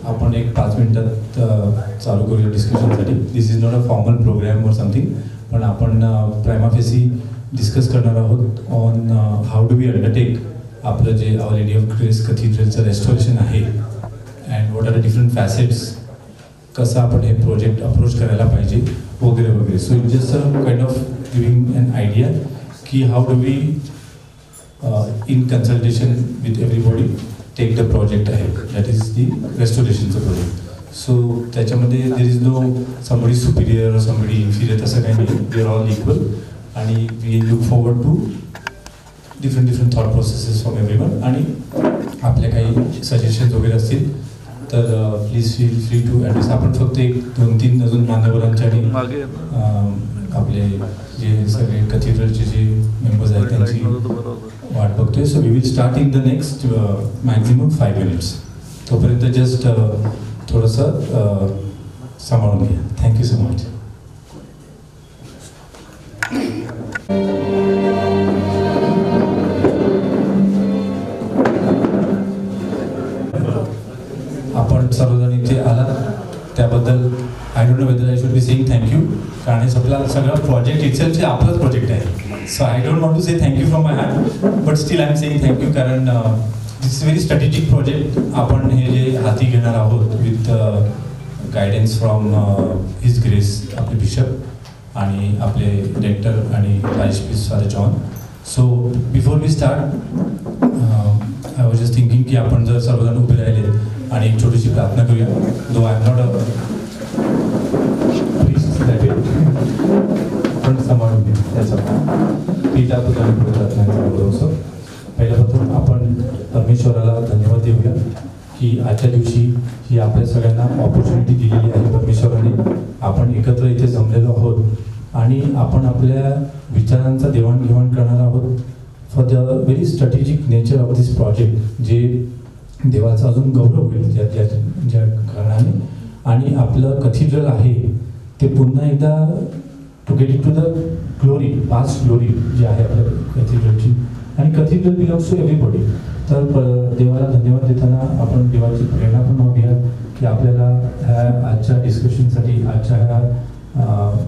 आपण एक 5 मिनिटात चालू करूया डिस्कशनसाठी. This is not a formal program or something, पण आपण प्रायमा फेसी डिस्कस करणार आहोत on how do we undertake आपलं जे आवर लेडी ऑफ ग्रेस कॅथेड्रलचं रेस्टोरेशन आहे and what are the different facets, कसं आपण हे प्रोजेक्ट अप्रोच करायला पाहिजे वगैरे वगैरे. So it just a kind of giving an idea की how do we in consultation with everybody take the project आहे, दॅट इज दी रेस्टोरेशनचं प्रोजेक्ट. सो त्याच्यामध्ये there is no somebody superior or somebody inferior, तसं काही नाही. We are all equal आणि we look forward to different thought processes from everyone. आणि आपल्या काही सजेशन्स वगैरे असतील तर please feel free to address. आपण फक्त एक 2-3 अजून मान्यवरांच्या आणि आपले जे सगळे कॅथेड्रलचे जे मेंबर्स आहेत त्यांची वाट बघतोय. So we will start in the next maximum 5 minutes. तोपर्यंत जस्ट थोडंसं सांभाळून घ्या. Thank you so much. आपण सर्वजण इथे आलात त्याबद्दल I don't know whether I should be saying thank you, कारण हे सगळा प्रोजेक्ट इटसेल्फ आपलाच प्रोजेक्ट आहे. So I don't want to say thank you from my heart, but still I am saying thank you, कारण this is very strategic project. आपण हे जे हाती घेणार आहोत with guidance from his grace आपले बिशप आणि आपले रेक्टर आणि vice prince father John. So before we start I was just thinking की आपण जर सर्वजण उभे राहिले आणि एक छोटीशी प्रार्थना करूया. दो आय एम नॉट अ आपण सांभाळून घ्या त्याचा पिता पुत्र आणि पवित्रात्म्याचा भरोसा. पहिल्यापासून आपण परमेश्वराला धन्यवाद देऊया की आजच्या दिवशी ही आपल्या सगळ्यांना ऑपॉर्च्युनिटी दिलेली आहे परमेश्वराने. आपण एकत्र इथे जमलेलो आहोत आणि आपण आपल्या विचारांचा देवाणघेवाण करणार आहोत for the very strategic nature of this project, जे देवाचा अजून गौरव होईल ज्या कारणाने. आणि आपलं कॅथेड्रल आहे ते पुन्हा एकदा to get it to the glory, past glory जी आहे आपल्या कॅथेड्रलची. आणि कॅथेड्रल बिलॉंग्स टू एव्हरीबॉडी. तर देवाला धन्यवाद देताना आपण देवाची प्रेरणा पण मागूया की आपल्याला ह्या आजच्या डिस्कशनसाठी, आजच्या ह्या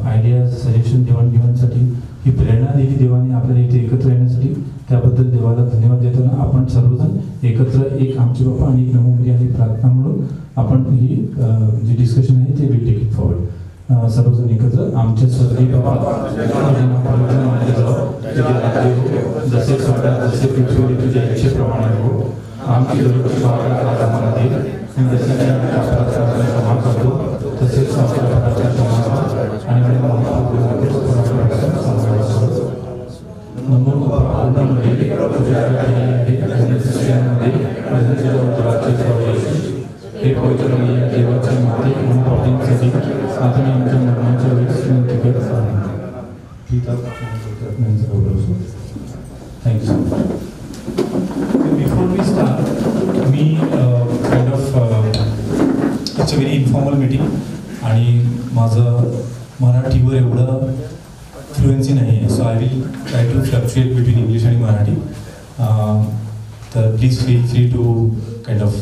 आयडियाज सजेशन देवाणघेवाणसाठी ही प्रेरणा दिली देवाने आपल्याला इथे एकत्र येण्यासाठी. त्याबद्दल देवाला धन्यवाद देताना आपण सर्वजण एकत्र एक आमचे बाप्पा आणि एक नमोमरी आणि प्रार्थना म्हणून आपण ही जी डिस्कशन आहे ते विल टेक इट फॉरवर्ड. सर्वजण एकत्र. आमचे स्वर्गीय बाबा, जसे स्वर्गात जसे पृथ्वीवर तुझ्या इच्छेप्रमाणे हो. आमची दररोजची भाकरी आज आम्हाला दे, जसे की आम्ही अपराधाला क्षमा करतो तसेच आमच्या अपराधाला क्षमा कर आणि हे पवित्र देवाच्या माते म्हणून पावतींसाठी आता आमच्या मरणाच्या वेळेस तिकट thank you so much. Before we start मी kind of it's a very informal meeting आणि माझं मराठीवर एवढं फ्लुएन्सी नाही आहे. So I will try to fluctuate between English आणि मराठी. तर please feel free to kind of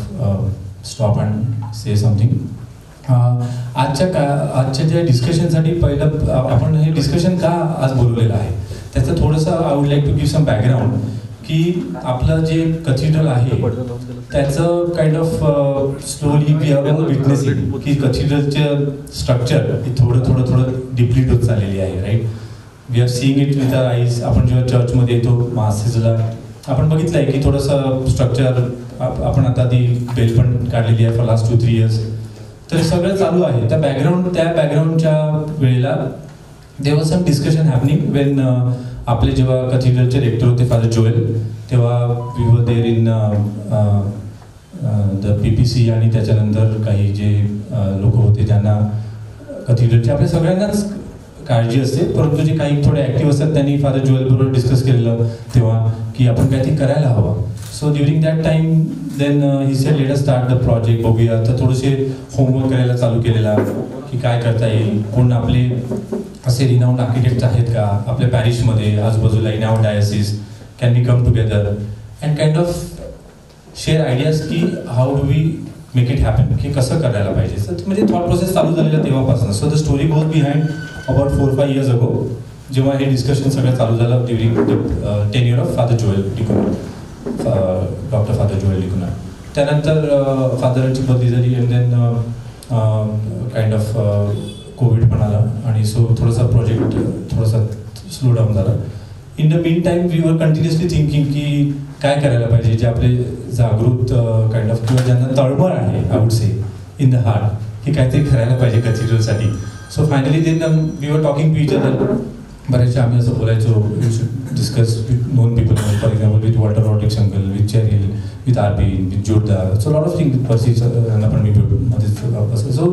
stop and say something. आजच्या ज्या डिस्कशनसाठी पहिलं आपण हे डिस्कशन का आज बोलवलेलं आहे त्याचं थोडंसं I would like to give some background की आपलं जे कॅथेड्रल आहे त्याचं kind of slowly we are witnessing की कॅथेड्रलचं स्ट्रक्चर ही थोडं डिप्लीट होत चाललेली आहे. Right, we are seeing it with our eyes. आपण जेव्हा चर्चमध्ये येतो मासेसला आपण बघितलं आहे की थोडंसं स्ट्रक्चर आपण आता ती बेल पण काढलेली आहे फॉर लास्ट 2-3 इयर्स. तर सगळं चालू आहे. त्या बॅकग्राऊंडच्या वेळेला there was some discussion happening when आपले जेव्हा कॅथेड्रलचे रेक्टर होते फादर जोएल, तेव्हा we were there in the PPC आणि त्याच्यानंतर काही जे लोक होते ज्यांना कॅथेड्रलची आपल्या सगळ्यांनाच काळजी असते, परंतु जे काही थोडे ॲक्टिव्ह असतात त्यांनी फादर जोएल बरोबर डिस्कस केलेलं तेव्हा की आपण काहीतरी करायला हवं. So during that time then he said let us start the project. बघूया तर थोडेसे होमवर्क करायला चालू केलेला की काय करता येईल, कोण आपले असे रिनाउंड आर्किटेक्ट्स आहेत का आपल्या पॅरिशमध्ये आजूबाजूला in our diocese, can we come together and kind of share ideas की how do we make it happen, की कसं करायला पाहिजे. तर म्हणजे थॉट प्रोसेस चालू झालेलं तेव्हापासून. So the story goes behind about 4-5 years ago, जेव्हा हे डिस्कशन सगळं चालू झालं during the tenure of father Joel D'Cunha, doctor father Joel D'Cunha. त्यानंतर फादरांची बदली झाली and then kind of covid पण आला आणि सो थोडासा प्रोजेक्ट थोडासा स्लो डाऊन झाला. In the mean time we were continuously thinking की काय करायला पाहिजे, जे आपले जागृत काइंड ऑफ किंवा ज्यांना तळमळ आहे I would say in the heart, की काहीतरी करायला पाहिजे कॅथेड्रलसाठी. So finally then we were talking to each other. बरेचसे आम्ही असं बोलायचो, you should discuss with known people, for example with Walter Rodrigues uncle, with Cheryl, with Arbin, with जोरदार. So lot of thing with Percy यांना पण मी मध्ये. So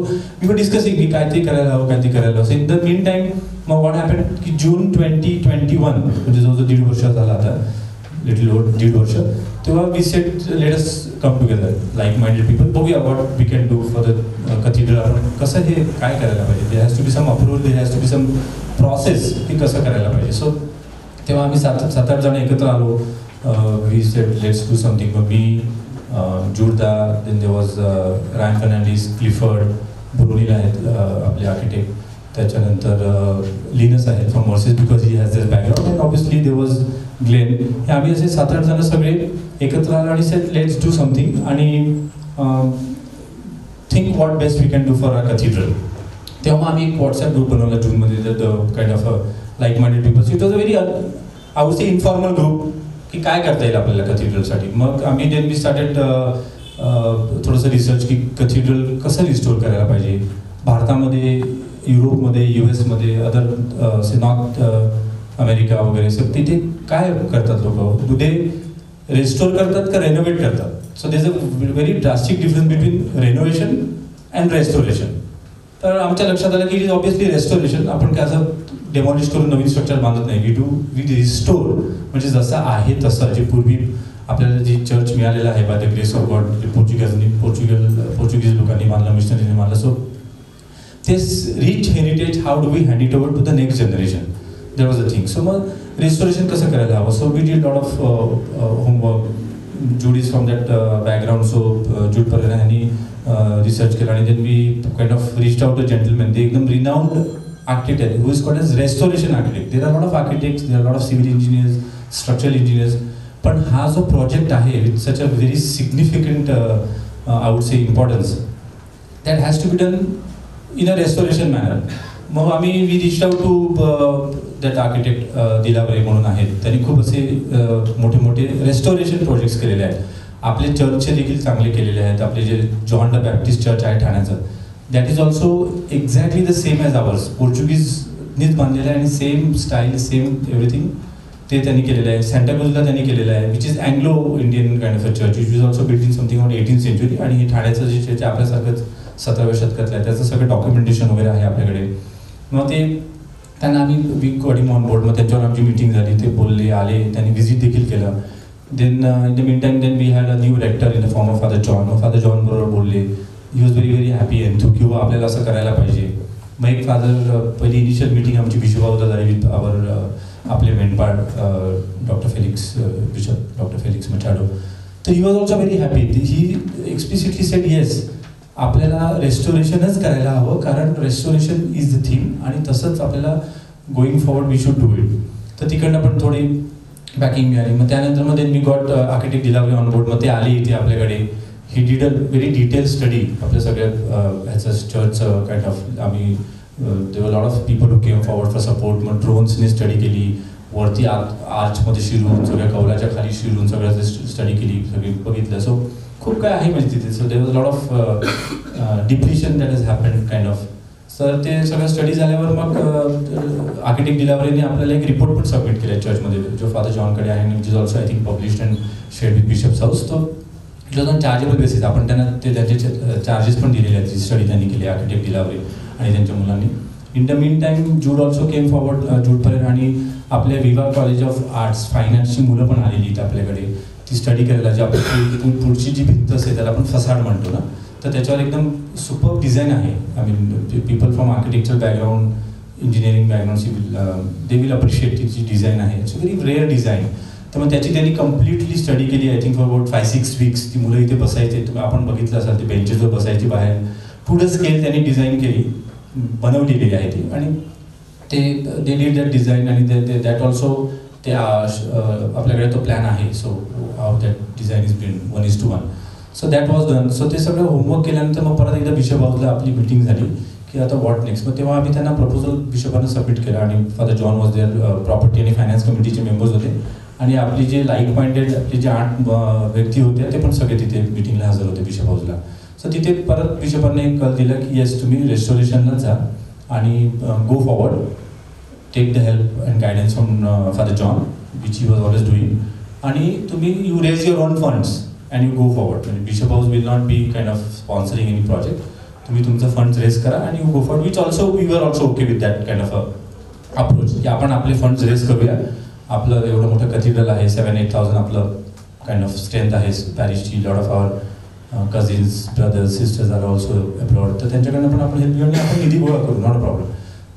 we were discussing की काहीतरी करायला हवं, काहीतरी करायला हवं. So in the mean time मग व्हॉट हॅपन की जून 2021 म्हणजे जवळजवळ 1.5 वर्ष झाला आता, लिटल ओवर 1.5 वर्ष, तेव्हा we set let us come together like minded people, बघूया what we can do for the cathedral. आपण कसं हे काय करायला पाहिजे, there has to be some approval, there has to be some process की कसं करायला पाहिजे. सो तेव्हा आम्ही 7-8 जण एकत्र आलो. We said let's do something. मग मी, जुडदा, देन देर वॉज रायन फर्नांडिस, क्लिफर्ड, बुरुनीला आहेत आपले आर्किटेक्ट, त्याच्यानंतर लिनस आहेत from Mercy's because he has this background, and obviously there was Glen. हे आम्ही असे 7-8 जण सगळे एकत्र आलो आणि सेट लेट्स डू समथिंग आणि think what best we can do for a cathedral. तेव्हा आम्ही एक व्हॉट्सॲप ग्रुप बनवला जूनमध्ये, the kind of like minded peoples. It was a very I would say informal group की काय करता येईल आपल्याला कॅथेड्रलसाठी. मग आम्ही देन वी स्टार्टेड थोडंसं रिसर्च की कॅथेड्रल कसं रिस्टोर करायला पाहिजे भारतामध्ये, युरोपमध्ये, US मध्ये, अदर से नॉर्थ अमेरिका वगैरे. सर तिथे काय करतात लोक, कुठे रेस्टोर करतात का रेनोव्हेट करतात. So there is a very drastic difference between renovation and restoration. तर आमच्या लक्षात आलं की इट इज ऑब्वियसली रेस्टोरेशन. आपण काय असं डेमॉलिश करून नवीन स्ट्रक्चर बांधत नाही. वी रिस्टोर, म्हणजे जसं आहे तसं, जे पूर्वी आपल्याला जी चर्च मिळालेलं आहे by the grace of God, Portuguese लोकांनी बांधलं, मिशनरीने बांधलं. So this rich heritage, how do we hand it over to the next generation? That was the thing. So मग restoration कसं करायला हवं. So we did lot of homework. Jude is from that background, so Jude Pereira यांनी research केलं आणि then we kind of reached out to a gentleman. They एकदम renowned architect who is called as restoration architect. There are a lot of architects, there are a lot of civil engineers, structural engineers. पण हा जो project आहे with such a very significant I would say importance, that has to be done in a restoration manner. मग आम्ही we reach out to that architect Dilawre म्हणून आहेत. त्यांनी खूप असे मोठे मोठे रेस्टोरेशन प्रोजेक्ट्स केलेले आहेत. आपले चर्चचे देखील चांगले केलेले आहेत. आपले जे जॉन द बॅप्टिस्ट चर्च आहे ठाण्याचं, that is also exactly the same as ours. पोर्चुगीजनीच बांधलेलं आहे आणि सेम स्टाईल, सेम एव्हरीथिंग ते त्यांनी केलेलं आहे. सँटाक्रुजला त्यांनी केलेलं आहे, which is Anglo Indian kind of a church, which is also build in something on 18th century. आणि हे ठाण्याचं जे चर्च आपल्यासारखंच 17व्या शतकातलं आहे, त्याचं सगळं डॉक्युमेंटेशन वगैरे आहे आपल्याकडे. मग ते त्यांना आम्ही we got him on board. मग त्यांच्यावर आमची मीटिंग झाली, ते बोलले, आले, त्यांनी व्हिजिट देखील केलं. Then in the mean time then we had a new rector in the form of father John. Father John बरोबर बोलले. He was very happy and थू किंवा आपल्याला असं करायला पाहिजे. मग एक फादर पहिली इनिशियल मीटिंग आमची बिशप हाऊसला झाली विथ आपले मेंढपाळ डॉक्टर फेलिक्स मचाडो. तर he was also very happy. He explicitly sed yes, आपल्याला रेस्टोरेशनच करायला हवं, कारण रेस्टोरेशन इज द थिंग आणि तसंच आपल्याला going forward we should do it. तर तिकडनं पण थोडी बॅकिंग मिळाली. मग त्यानंतर मग मी got architect Dilawre on board. मग ते आले इथे आपल्याकडे. He did a very detail study आपल्या सगळ्या ह्याचं चर्चचं काइंड ऑफ. आम्ही there were lot of people who came forward for support. मग ड्रोन्सने स्टडी केली, वरती आर्चमध्ये शिरून, सगळ्या कौलाच्या खाली शिरून सगळ्या स्टडी केली, सगळी बघितलं. सो खूप काय आहे म्हणजे तिथे. So there was lot of depletion that has happened kind of. तर ते सगळं स्टडी झाल्यावर मग आर्किटेक्ट दिलावरेने आपल्याला एक रिपोर्ट पण सबमिट केला चर्चमध्ये, जो फादर जॉनकडे आहे, which is also I think published and shared with bishop's house. तो it was on chargeable basis. आपण त्यांना ते त्यांचे चार्जेस पण दिलेले आहेत. स्टडी त्यांनी केली आर्किटेक्ट दिलावरे आणि त्यांच्या मुलांनी. In the mean time Jude also came forward, Jude Pereira आणि आपल्या Viva college of arts fine आर्ट्सची मुलं पण आलेली आहेत आपल्याकडे ती स्टडी करायला. जी आपली पुढची जी भिंत असते त्याला आपण फसाड म्हणतो ना, तर त्याच्यावर एकदम सुपर डिझाईन आहे. I mean people from architecture background, engineering background, civil, they will appreciate ती जी डिझाईन आहे. It's a very rare design. तर मग त्याची त्यांनी कम्प्लिटली स्टडी केली. I think for about 5-6 weeks ती मुलं इथे बसायचे. तुम्ही आपण बघितलं असाल ते बेंचेसवर बसायची बाहेर. टू द स्केल त्यांनी डिझाईन केली, बनवलेली आहे ती. आणि ते डीड दॅट डिझाईन आणि दॅट ऑल्सो ते आपल्याकडे तो प्लॅन आहे. So how that design is been 1:1. So that was done. So ते सगळं होमवर्क केल्यानंतर मग परत एकदा बिशप हाऊसला आपली मीटिंग झाली की आता व्हॉट नेक्स्ट. मग तेव्हा आम्ही त्यांना प्रपोजल बिशपानं सबमिट केलं आणि father John was there, property आणि फायनान्स कमिटीचे मेंबर्स होते आणि आपली जे लाईक माइंडेड आपले जे 8 व्यक्ती होते ते पण सगळे तिथे मीटिंगला हजर होते बिशप हाऊसला. सो तिथे परत बिशपांनी एक कल दिला की येस तुम्ही रेस्टोरेशनला जा आणि go forward, take the help and guidance from father John which he was always doing, आणि तुम्ही you raise your own funds and you go forward. म्हणजे bishop house will not be kind of sponsoring any project. तुम्ही तुमचं funds raise करा आणि you go forward. Which also we were also okay with that kind of approach की आपण आपले funds raise करूया. आपलं एवढं मोठं कॅथेड्रल आहे, 7-8,000 आपलं काइंड ऑफ स्ट्रेंथ आहे पॅरिशची. Lot of our cousins, brothers, sisters are also abroad, तर त्यांच्याकडनं पण आपण हेल्प घेऊन आपण निधी गोळा करू, नॉट अ प्रॉब्लेम.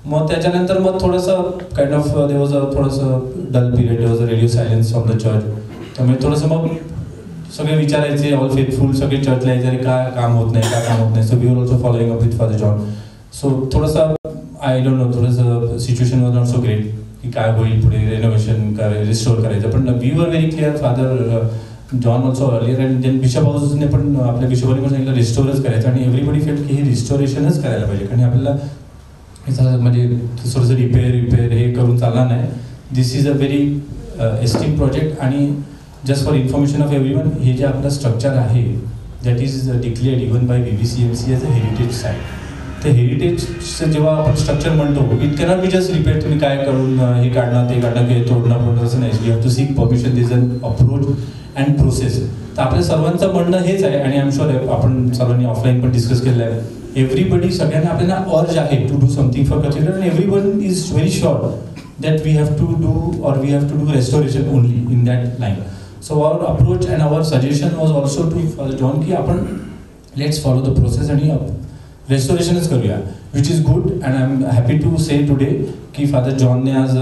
मग त्याच्यानंतर मग थोडंसं kind of there was a थोडंसं dull period, there was a radio silence from the church. त्यामुळे थोडंसं मग सगळे विचारायचे, ऑल फेथफुल सगळे चर्चला यायचे, अरे काय काम होत नाही, काय काम होत नाही. So we were also following up with father John. So थोडंसं आय डोंट नो, थोडंसं situation was not so great की काय होईल पुढे, रेनोव्हेशन रिस्टोर करायचं. पण we were very clear, father John also earlier and then bishop हाऊसने पण आपल्या बिशपाने पण सांगितलं रिस्टोरच करायचं. आणि एव्हरीबडी फेल्ट की हे रिस्टोरेशनच करायला पाहिजे, कारण आपल्याला म्हणजे थोडंसं रिपेअर हे करून चालणार नाही. This is a very esteem project. आणि just for information of everyone, हे जे आपलं स्ट्रक्चर आहे that is declared even by VVCMC as a heritage site. ते हेरिटेजचं जेव्हा आपण स्ट्रक्चर म्हणतो, it cannot be just repair. तुम्ही काय करून हे काढणं ते काढणं हे तोडणं असं नाही. You have to seek permission, this an approach and process. तर आपल्या सर्वांचं म्हणणं हेच आहे आणि आय एम शुअर आपण सर्वांनी ऑफलाईन पण डिस्कस केलेलं आहे. एव्हरीबडी सगळ्यांना आपल्याला अर्ज आहे to do something for cathedral and everyone is very sure that we have to do or we have to do restoration only in that line. So our approach and our suggestion was also to father John की आपण let's follow the process आणि रेस्टोरेशनच करूया, which is good. And I am happy to say today की father जॉनने आज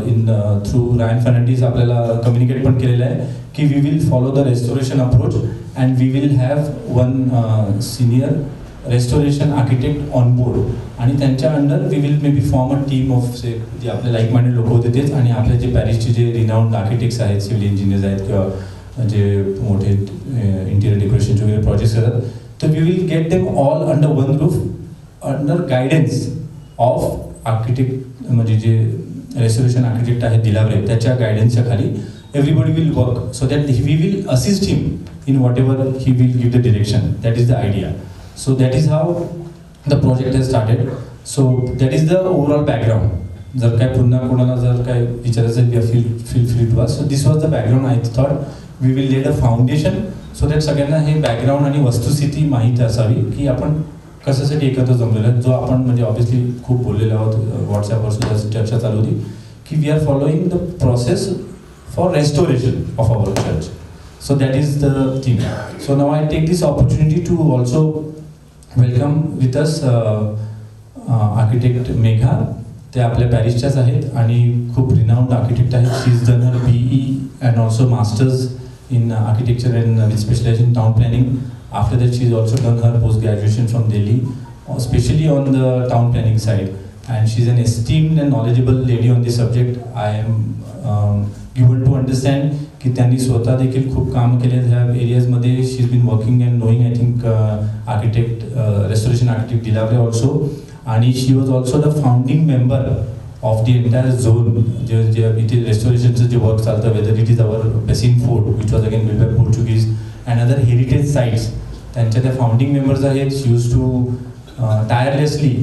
in through रायन फर्नांडिस आपल्याला कम्युनिकेट पण केलेलं आहे की we will follow the restoration approach and we will have one senior restoration architect on board. आणि त्यांच्या under we will may be form a team of say जे आपले लाईक माइंडेड लोक होते तेच, आणि आपले जे पॅरिसचे जे रिनाऊंड आर्किटेक्ट्स आहेत, सिव्हिल इंजिनियर्स आहेत किंवा जे मोठे इंटिरियर डेकोरेशनचे वगैरे प्रोजेक्ट्स करतात, तर we will get them all under one roof under guidance of architect. म्हणजे जे रेस्टोरेशन आर्किटेक्ट आहेत दिलावरे, त्याच्या गायडन्सच्या खाली everybody will work so that we will assist him in whatever he will give the direction. That is the idea. So that is how the project has started. So that is the overall background. जर काय पुन्हा कोणाला जर काय विचारायचं feel free to ask. So this was the background. I thought we will lay a foundation so that सगळ्यांना हे background आणि वस्तुस्थिती माहीत असावी की आपण कशासाठी एकत्र जमलेलो आहे. जो आपण म्हणजे ऑब्व्हियसली खूप बोललेलो आहोत, व्हॉट्सॲपवर सुद्धा चर्चा चालू होती की we are following the process for restoration of our church. So that is the thing. So now I take this opportunity to also welcome with us architect Megha. ते आपल्या पॅरिसच्याच आहेत आणि खूप रिनाऊंड आर्किटेक्ट आहेत. She is done her BE and also masters in architecture and with specialization in town planning. After that she is also done her post graduation from Delhi, specially on the town planning side. And she is an esteemed and knowledgeable lady on this subject. I am given to understand की त्यांनी स्वतः देखील खूप काम केले ह्या एरियाजमध्ये. She is been working and knowing I think architect restoration architect Dilawre also. आणि she was also the founding member of the entire zone. जे इथे रेस्टोरेशनचं जे वर्क चालतं, whether it is our Bassein fort which was again build by Portuguese and other heritage sites, त्यांच्या त्या founding members आहेत. She use to tirelessly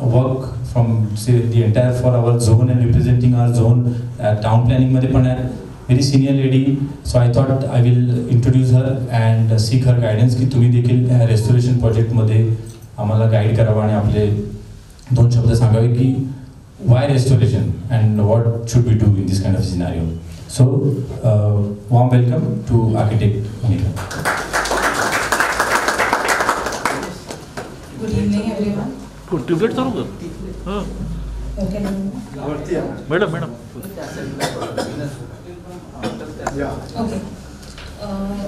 work from say the entire for our zone and representing our zone. Town प्लॅनिंगमध्ये पण आहे, very senior lady. So I thought I will introduce her and sick her guidance की तुम्ही देखील restoration प्रोजेक्टमध्ये आम्हाला guide करावं आणि आपले 2 शब्द सांगावे की why restoration and what should we do in this kind of scenario. So warm welcome to architect Megha. Good evening everyone. Tubelight चालू कर. हां madam Okay.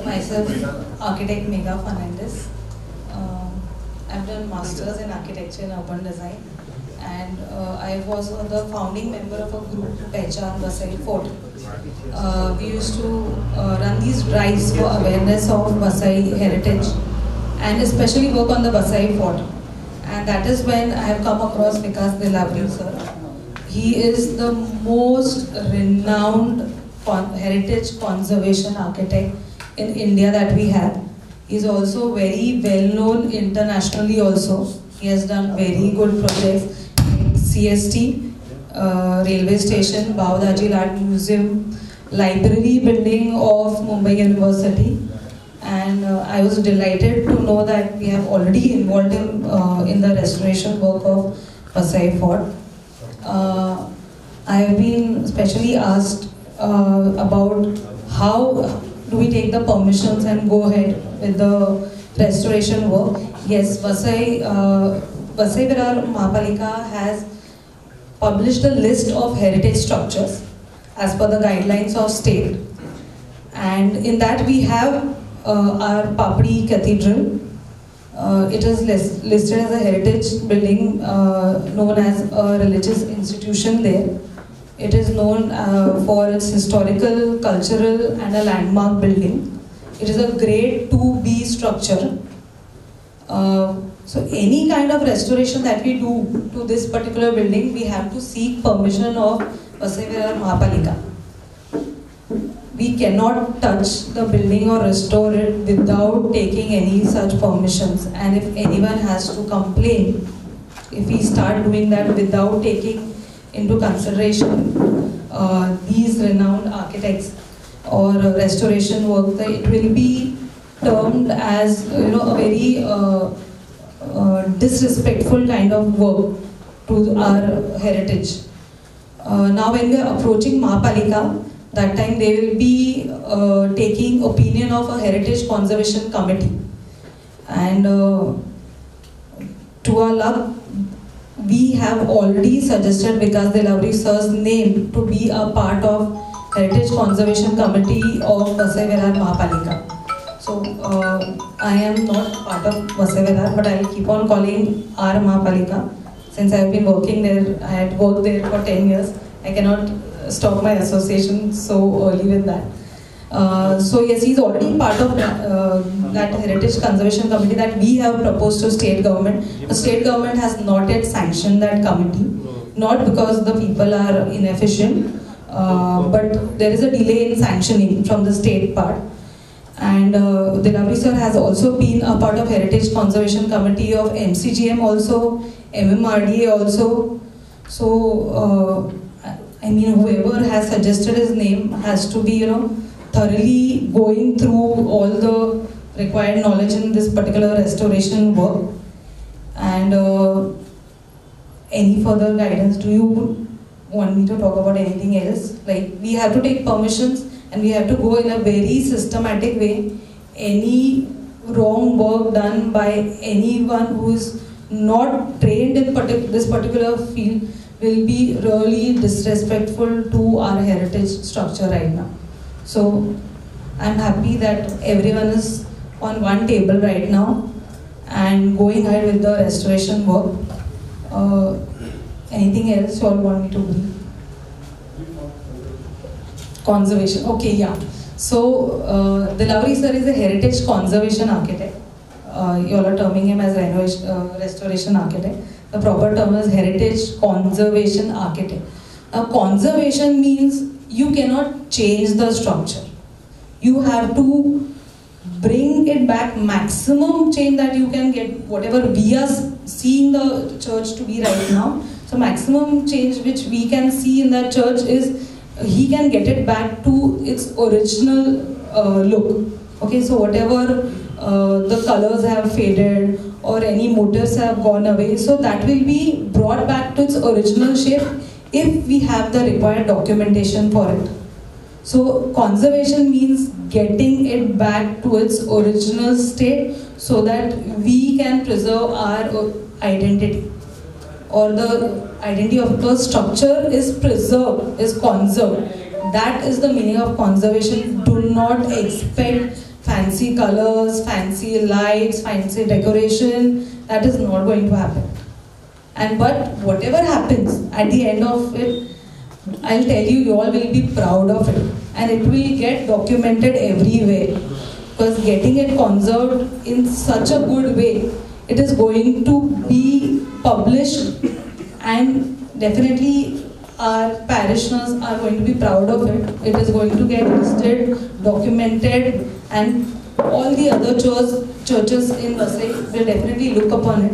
Myself, architect Megha Fernandez. I've done masters in architecture and urban design, and I was the founding member of a group, Pehchan Vasai Fort. We used to run these drives for awareness of Vasai heritage, and especially work on the Vasai Fort. And that is when I have come across Vikas Dilavri sir. He is the most renowned heritage conservation architect in India that we have. He is also very well known internationally also. He has done very good projects in CST, railway station, Bhavdaji Art Museum, library building of Mumbai University. And I was delighted to know that we have already involved him in the restoration work of Vasai Fort. I have been specially asked about how do we take the permissions and go ahead with the restoration work. Yes, Vasai Virar Mahapalika has published a list of heritage structures as per the guidelines of state, and in that we have our Papri Cathedral. It is listed as a heritage building known as a religious institution there. It is known for its historical, cultural and a landmark building. It is a grade 2B structure. So any kind of restoration that we do to this particular building, we have to seek permission of Vasai Virar Mahapalika. We cannot touch the building or restore it without taking any such permissions. And if anyone has to complain, if we start doing that without taking into consideration these renowned architects or restoration work, it will be termed as a very disrespectful kind of work to our heritage. Now when we are approaching Mahapalika, that time they will be taking opinion of a heritage conservation committee, and to our luck, we have already suggested Vikas Dilavri sir's name to be a part of heritage conservation committee of Vasai Virar Mahapalika. So I am not part of Vasai Virar, but I will keep on calling our Mahapalika. Since I have been working there, I had worked there for 10 years. I cannot stop my association so early with that. So yes, he's already part of that heritage conservation committee that we have proposed to state government. The state government has not yet sanctioned that committee, not because the people are inefficient, but there is a delay in sanctioning from the state part. And Dilavri sir has also been a part of heritage conservation committee of MCGM also, MMRDA also. So I mean, whoever has suggested his name has to be, thoroughly going through all the required knowledge in this particular restoration work. And any further guidance? Do you want me to talk about anything else? Like, we have to take permissions and we have to go in a very systematic way. Any wrong work done by anyone who is not trained in this particular field will be really disrespectful to our heritage structure right now. So I'm happy that everyone is on one table right now and going ahead with the restoration work. Anything else you all want me to brief? Conservation. Okay, yeah. So Dilavri sir is a heritage conservation architect. You all are terming him as restoration architect. The proper term is heritage conservation architect. Now, conservation means you cannot change the structure. You have to bring it back maximum change that you can get, whatever we are seeing the church to be right now. So maximum change which we can see in that church is he can get it back to its original look. Okay, so whatever the colors have faded or any motifs have gone away, so that will be brought back to its original shape if we have the required documentation for it. So conservation means getting it back to its original state so that we can preserve our identity, or the identity of the structure is preserved, is conserved, that is the meaning of conservation. Do not expect fancy colors, fancy lights, fancy decoration. That is not going to happen. But whatever happens at the end of it, I'll tell you, you all will be proud of it, and it will get documented everywhere. Because getting it conserved in such a good way, it is going to be published, and definitely our parishioners are going to be proud of it. It is going to get listed, documented, and all the other churches in Vasai will definitely look upon it.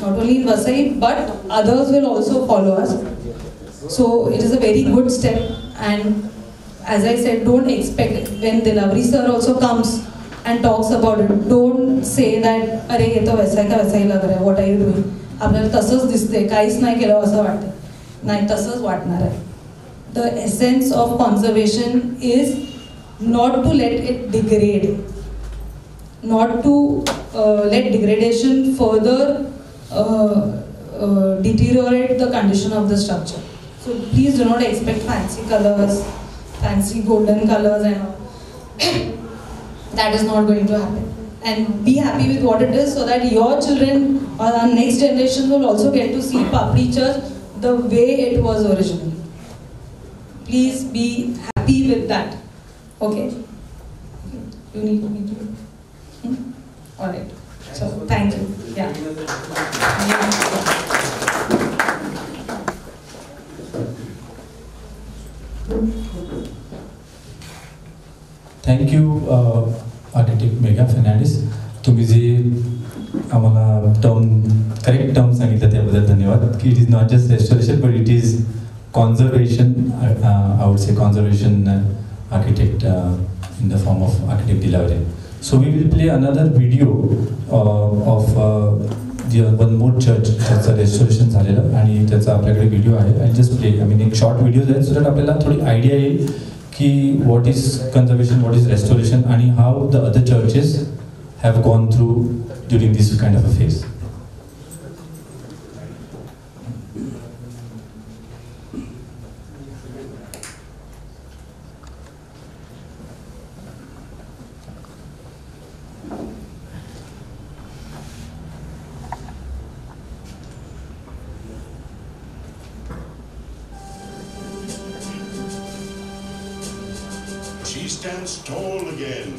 Not only in Vasai, but others will also follow us. So it is a very good step, and as I said, don't expect, when Dilavri sir also comes and talks about it, don't say that, अरे ये तो वैसा का वैसा ही लग रहा है, what are you doing? आपल्याला तसंच दिसते, काहीच नाही केलं असं वाटतं. नाही, तसंच वाटणार आहे. The essence of conservation is not to let it degrade, not to let degradation further deteriorate the condition of the structure. So please do not expect fancy colors, fancy golden colors and all. That is not going to happen. And be happy with what it is, so that your children or our next generation will also get to see Papri Church the way it was originally. Please be happy with that. Okay? You need me to? Alright. So, thank you. Yeah. Thank you, Architect Megha Fernandes. तुम्ही जे आम्हाला correct term सांगितलं त्याबद्दल धन्यवाद. की it is not just restoration but it is conservation. I would say conservation architect in the form of Architect Dilavri. So we will play another video of the one more church त्याचा restoration झालेलं आणि त्याचा आपल्याकडे video आहे. I just play, I mean एक short video आहे so that आपल्याला थोडी आयडिया येईल की what is conservation, what is restoration आणि how the other churches have gone through during this kind of a phase. She stands tall again,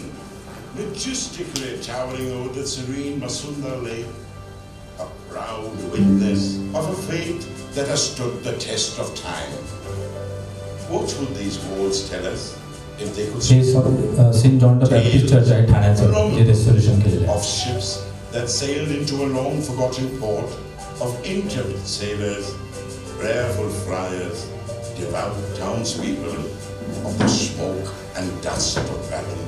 majestically towering over the serene Masunda Lake, a proud witness of a faith that has stood the test of time. What would these walls tell us if they could see St. John the Baptist Church at ठाण्याचं जे restoration केलेलं आहे. Of ships that sailed into a long forgotten port, of intrepid sailors, prayerful friars, devout townspeople, of the smoke and dust of battle,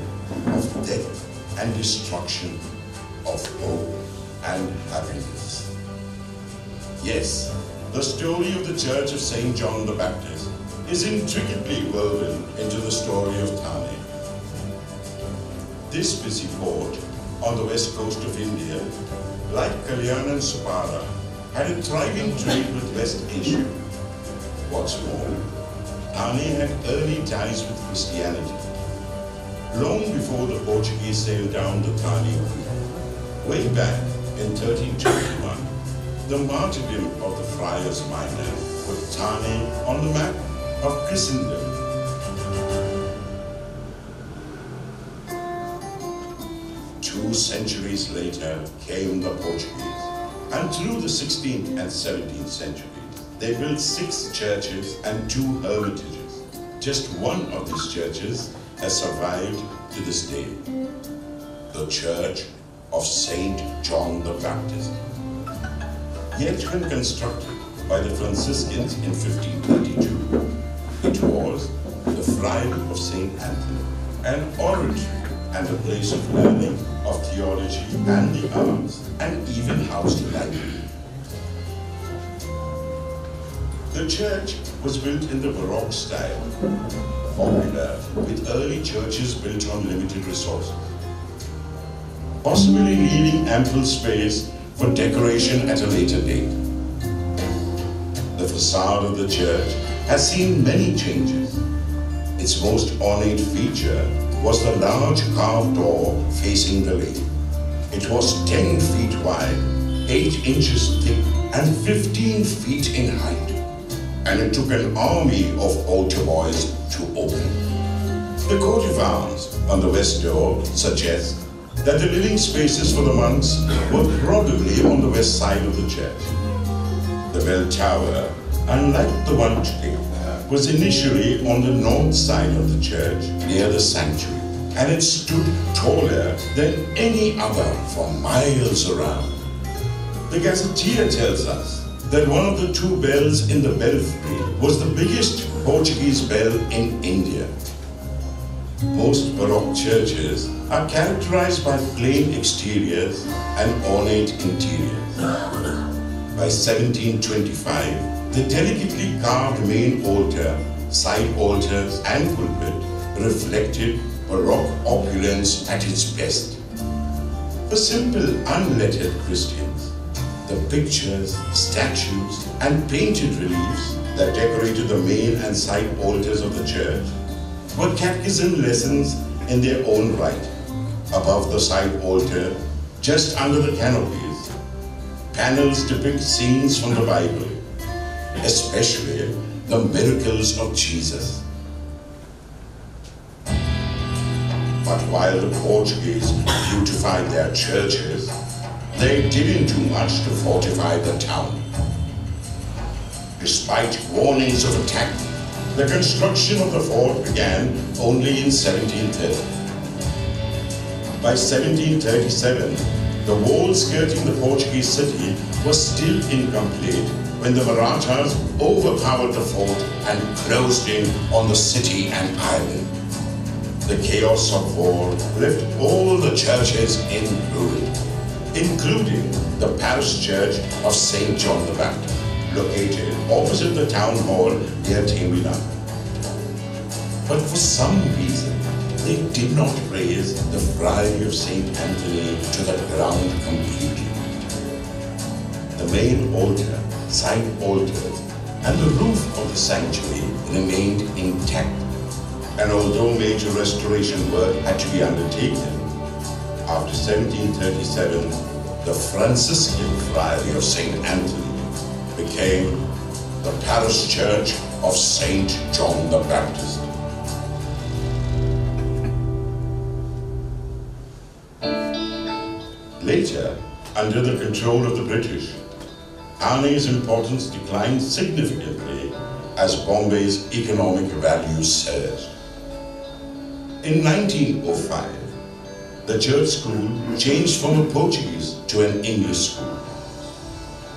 of death and destruction, of hope and happiness. Yes, the story of the Church of St. John the Baptist is intricately woven into the story of Thane. This busy port on the west coast of India, like Kalyan and Supara, had a thriving trade with West Asia. What's more, Thane had early ties with Christianity. Long before the Portuguese sailed down the Thane, way back in 1321, the martyrdom of the friars minor put Thane on the map of Christendom. Two centuries later came the Portuguese, and through the 16th and 17th centuries, they built 6 churches and 2 hermitages. Just one of these churches has survived to this day, the Church of St. John the Baptist. Yet when constructed by the Franciscans in 1532, it was the Friary of St. Anthony, an oratory and a place of learning, of theology and the arts, and even housed library. The church was built in the Baroque style, popular with early churches built on limited resources, possibly leaving ample space for decoration at a later date. The facade of the church has seen many changes, Its most ornate feature was the large carved door facing the lake. It was 10 feet wide, 8 inches thick, and 15 feet in height. And it took an army of altar boys to open it. The coat of arms on the west door suggests that the living spaces for the monks were probably on the west side of the church. The bell tower, unlike the one today, was initially on the north side of the church near the sanctuary, and it stood taller than any other for miles around. The Gazetteer tells us that one of the 2 bells in the belfry was the biggest Portuguese bell in India. Most Baroque churches are characterized by plain exteriors and ornate interiors. By 1725, the delicately carved main altar, side altars, and pulpit reflected Baroque opulence at its best. For simple, unlettered Christians, the pictures, statues, and painted reliefs that decorated the main and side altars of the church were catechism lessons in their own right. Above the side altar, just under the canopies, panels depict scenes from the Bible, especially the miracles of Jesus. But while the Portuguese beautified their churches, they didn't do much to fortify the town. Despite warnings of attack, the construction of the fort began only in 1730. By 1737, the wall skirting the Portuguese city was still incomplete when the Marathas overpowered the fort and closed in on the city and island. The chaos of war left all the churches in ruin, including the parish church of St. John the Baptist, located opposite the town hall near Tembinanga. But for some reason, they did not raise the Friary of St. Anthony to the ground completely. The main altar, side altars, and the roof of the sanctuary remained intact. And although major restoration work had to be undertaken, after 1737, the Franciscan Friary of St. Anthony became the parish church of St. John the Baptist. Later, under the control of the British, Thane's importance declined significantly as Bombay's economic value surged. In 1905, the church school changed from a Portuguese to an English school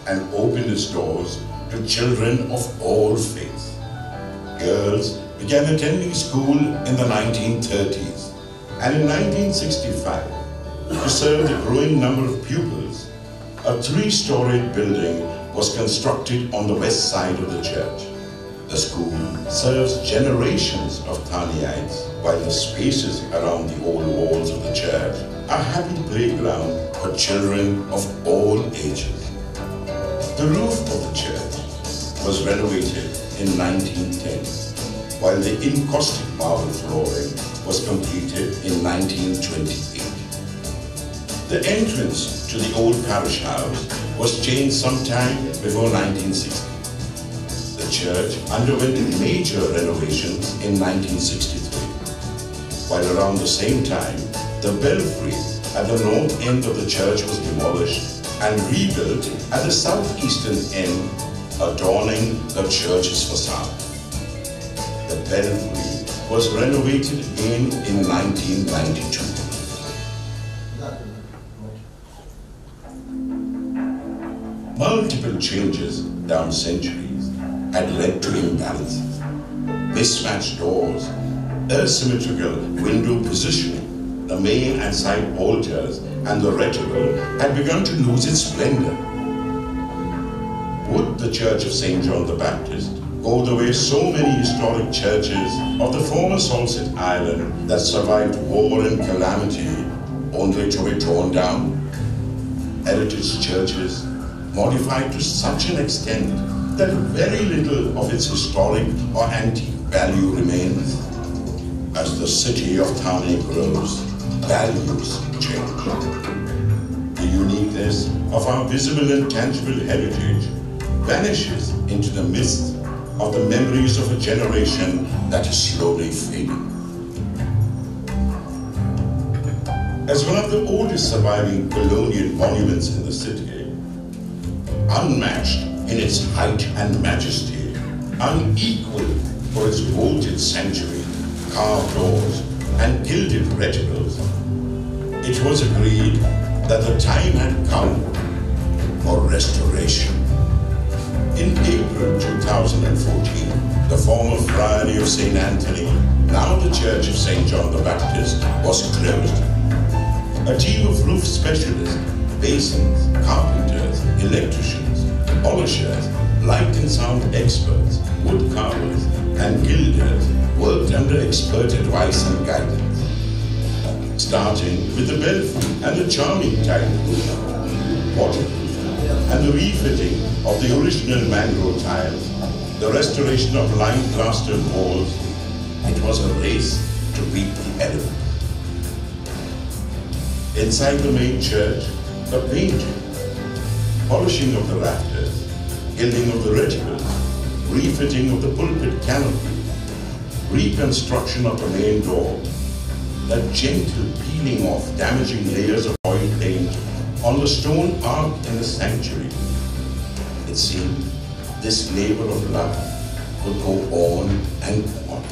and opened its doors to children of all faiths. Girls began attending school in the 1930s, and in 1965, to serve the growing number of pupils, a 3-storied building was constructed on the west side of the church. The school serves generations of Thaneites, while the spaces around the old walls of the church are a happy playground for children of all ages. The roof of the church was renovated in 1910, while the encaustic marble flooring was completed in 1928. The entrance to the old parish house was changed sometime before 1960. The church underwent major renovations in 1963, while around the same time, the belfry at the north end of the church was demolished and rebuilt at the southeastern end, adorning the church's facade. The belfry was renovated again in 1992. Multiple changes down centuries had led to imbalances. Mismatched doors, asymmetrical window positioning, the main and side altars, and the reticule had begun to lose its splendor. Would the Church of St. John the Baptist go the way so many historic churches of the former Salsette Island that survived war and calamity only to be torn down? Heritage churches modified to such an extent that very little of its historic or antique value remains. As the city of Thane grows, values change. The uniqueness of our visible and tangible heritage vanishes into the mist of the memories of a generation that is slowly fading. As one of the oldest surviving colonial monuments in the city, unmatched in its height and majesty, unequaled for its vaulted sanctuary, carved doors, and gilded reticles, it was agreed that the time had come for restoration. In April 2014, the former Friary of St. Anthony, now the Church of St. John the Baptist, was closed. A team of roof specialists, masons, carpenters, electricians, polishers, light and sound experts, wood carvers, and gilders worked under expert advice and guidance. Starting with the belfry and the charming tile roof, waterproof, and the refitting of the original mangrove tiles, the restoration of lime plastered walls, it was a race to beat the elements. Inside the main church, the painting, polishing of the rafters, gilding of the reticles, refitting of the pulpit canopy, reconstruction of the main door, the gentle peeling off damaging layers of oil paint on the stone ark in the sanctuary. It seemed this labor of love would go on and on.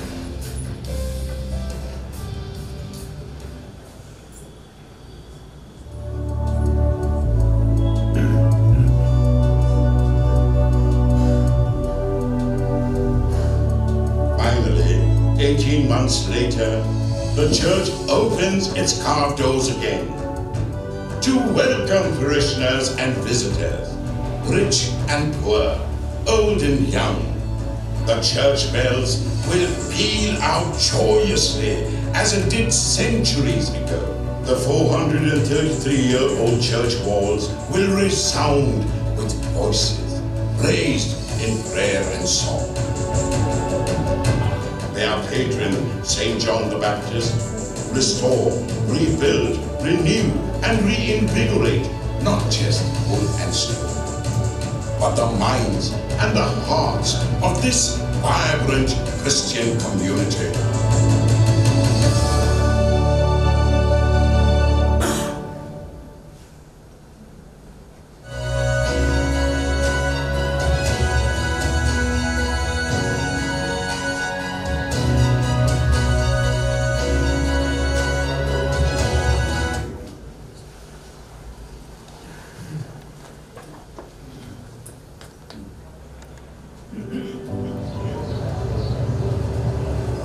Finally, 18 months later, the church opens its carved doors again to welcome parishioners and visitors, rich and poor, old and young. The church bells will peal out joyously as it did centuries ago. The 433-year-old church walls will resound with voices raised in prayer and song. Their patron, St. John the Baptist, restore, rebuild, renew, and reinvigorate not just wood and stone, but the minds and the hearts of this vibrant Christian community.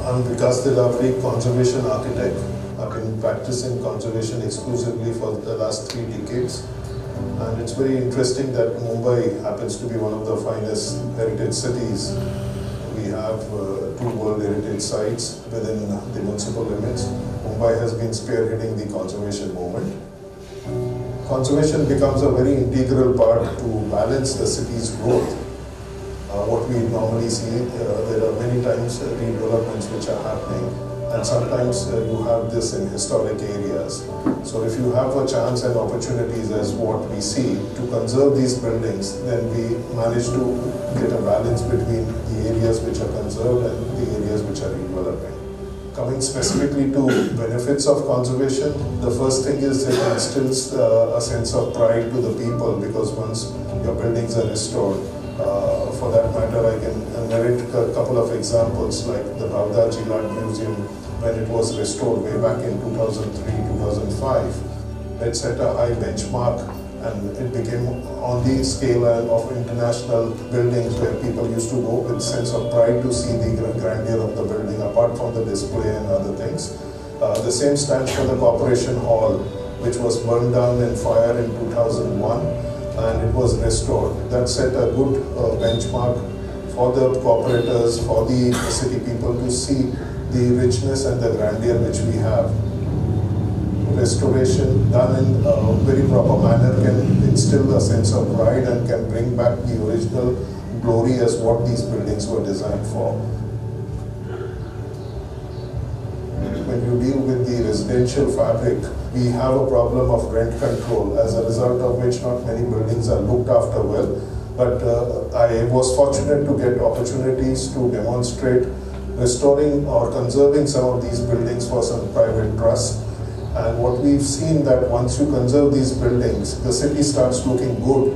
I'm Vikas Dilavri, conservation architect. I've been practicing conservation exclusively for the last 3 decades. And it's very interesting that Mumbai happens to be one of the finest heritage cities. We have 2 World Heritage Sites within the municipal limits. Mumbai has been spearheading the conservation movement. Conservation becomes a very integral part to balance the city's growth. What we normally see, there are many times redevelopments which are happening, and sometimes you have this in historic areas. So if you have a chance and opportunities as what we see to conserve these buildings, then we manage to get a balance between the areas which are conserved and the areas which are redeveloping. Coming specifically to benefits of conservation, the first thing is it instills a sense of pride to the people, because once your buildings are restored, for that matter, I can narrate a couple of examples, like the Bhavda Jilad Museum, when it was restored way back in 2003-2005. It set a high benchmark, and it became on the scale of international buildings where people used to go with sense of pride to see the grandeur of the building, apart from the display and other things. The same stands for the Corporation Hall, which was burned down in fire in 2001. And it was restored. That set a good benchmark for the cooperators, for the city people to see the richness and the grandeur which we have. Restoration done in a very proper manner can instill a sense of pride and can bring back the original glory as what these buildings were designed for. when you deal with the residential fabric, we have a problem of rent control, as a result of which not many buildings are looked after well. But I was fortunate to get opportunities to demonstrate restoring or conserving some of these buildings for some private trusts. And what we've seen that once you conserve these buildings, the city starts looking good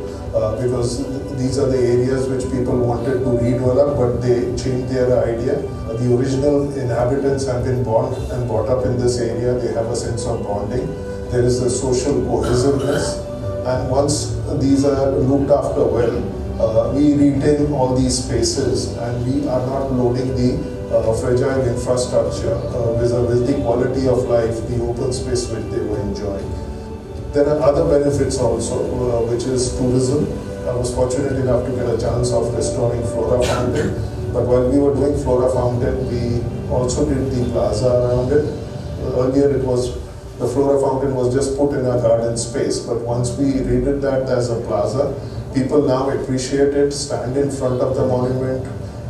because these are the areas which people wanted to redevelop, but they changed their idea. The original inhabitants have been born and brought up in this area. They have a sense of bonding. There is a social cohesiveness. And once these are looked after well, we retain all these spaces and we are not loading the fragile infrastructure with the quality of life, the open space which they were enjoying. There are other benefits also, which is tourism. I was fortunate enough to get a chance of restoring Flora Fountain, but while we were doing Flora Fountain, we also did the plaza around it. Earlier it was, the Flora Fountain was just put in a garden space, but once we redid that as a plaza, people now appreciate it, stand in front of the monument,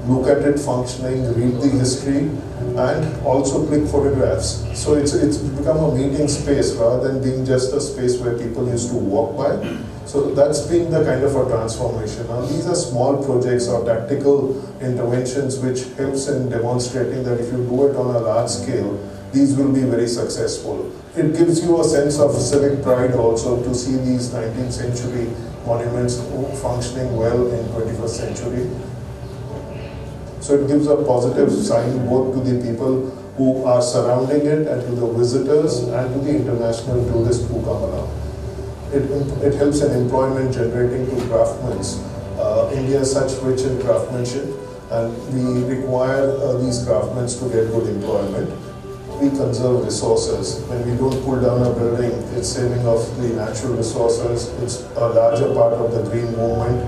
look at it functioning, read the history, and also click photographs. So it's become a meeting space rather than being just a space where people used to walk by. So that's been the kind of a transformation. Now these are small projects or tactical interventions which helps in demonstrating that if you do it on a large scale, these will be very successful. It gives you a sense of civic pride also to see these 19th century monuments functioning well in 21st century. So it gives a positive sign both to the people who are surrounding it and to the visitors and to the international tourists who come along. It helps in employment generating to craftsmen. India is such rich in craftsmanship and we require these craftsmen to get good employment. We conserve resources. When we don't pull down a building, it's saving of the natural resources. It's a larger part of the green movement.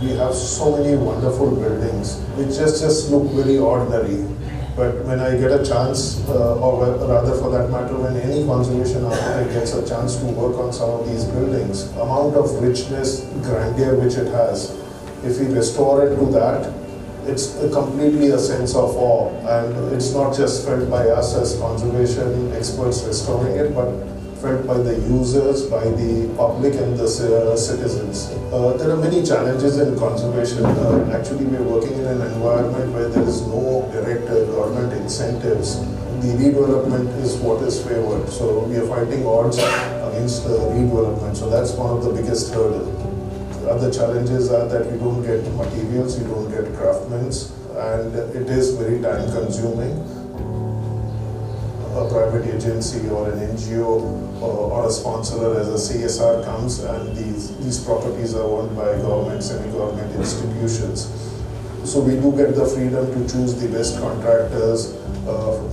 We have so many wonderful buildings which just look very ordinary. But when I get a chance, or rather for that matter, when any conservation architect gets a chance to work on some of these buildings, amount of richness, grandeur which it has, if we restore it to that, it's completely a sense of awe. And it's not just felt by us as conservation experts restoring it, but felt by the users, by the public and the citizens. There are many challenges in conservation. Actually, we're working in an environment where there is no direct government incentives. The redevelopment is what is favored. So we are fighting odds against redevelopment. So that's one of the biggest hurdles. The other challenges are that you don't get materials, you don't get craftsmen, and it is very time consuming. A private agency or an NGO or a sponsor as a CSR comes and these properties are owned by government, semi-government institutions. So we do get the freedom to choose the best contractors.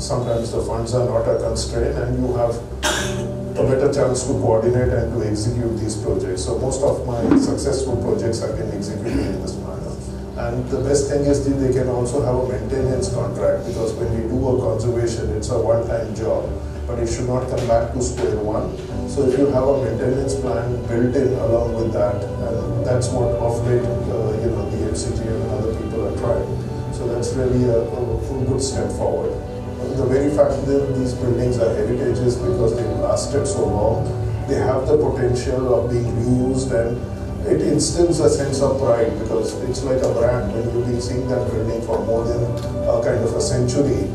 Sometimes the funds are not a constraint and you have a better chance to coordinate and to execute these projects. So most of my successful projects have been executed in this manner. And the best thing is that they can also have a maintenance contract, because when we do a conservation, it's a one-time job, but it should not come back to square one. So if you have a maintenance plan built in along with that, and that's what of late, the MCGM and other people are trying. So that's really a good step forward. The very fact that these buildings are heritages because they've lasted so long, they have the potential of being reused, and it instills a sense of pride because it's like a brand. When you've been seeing that building for more than kind of a century,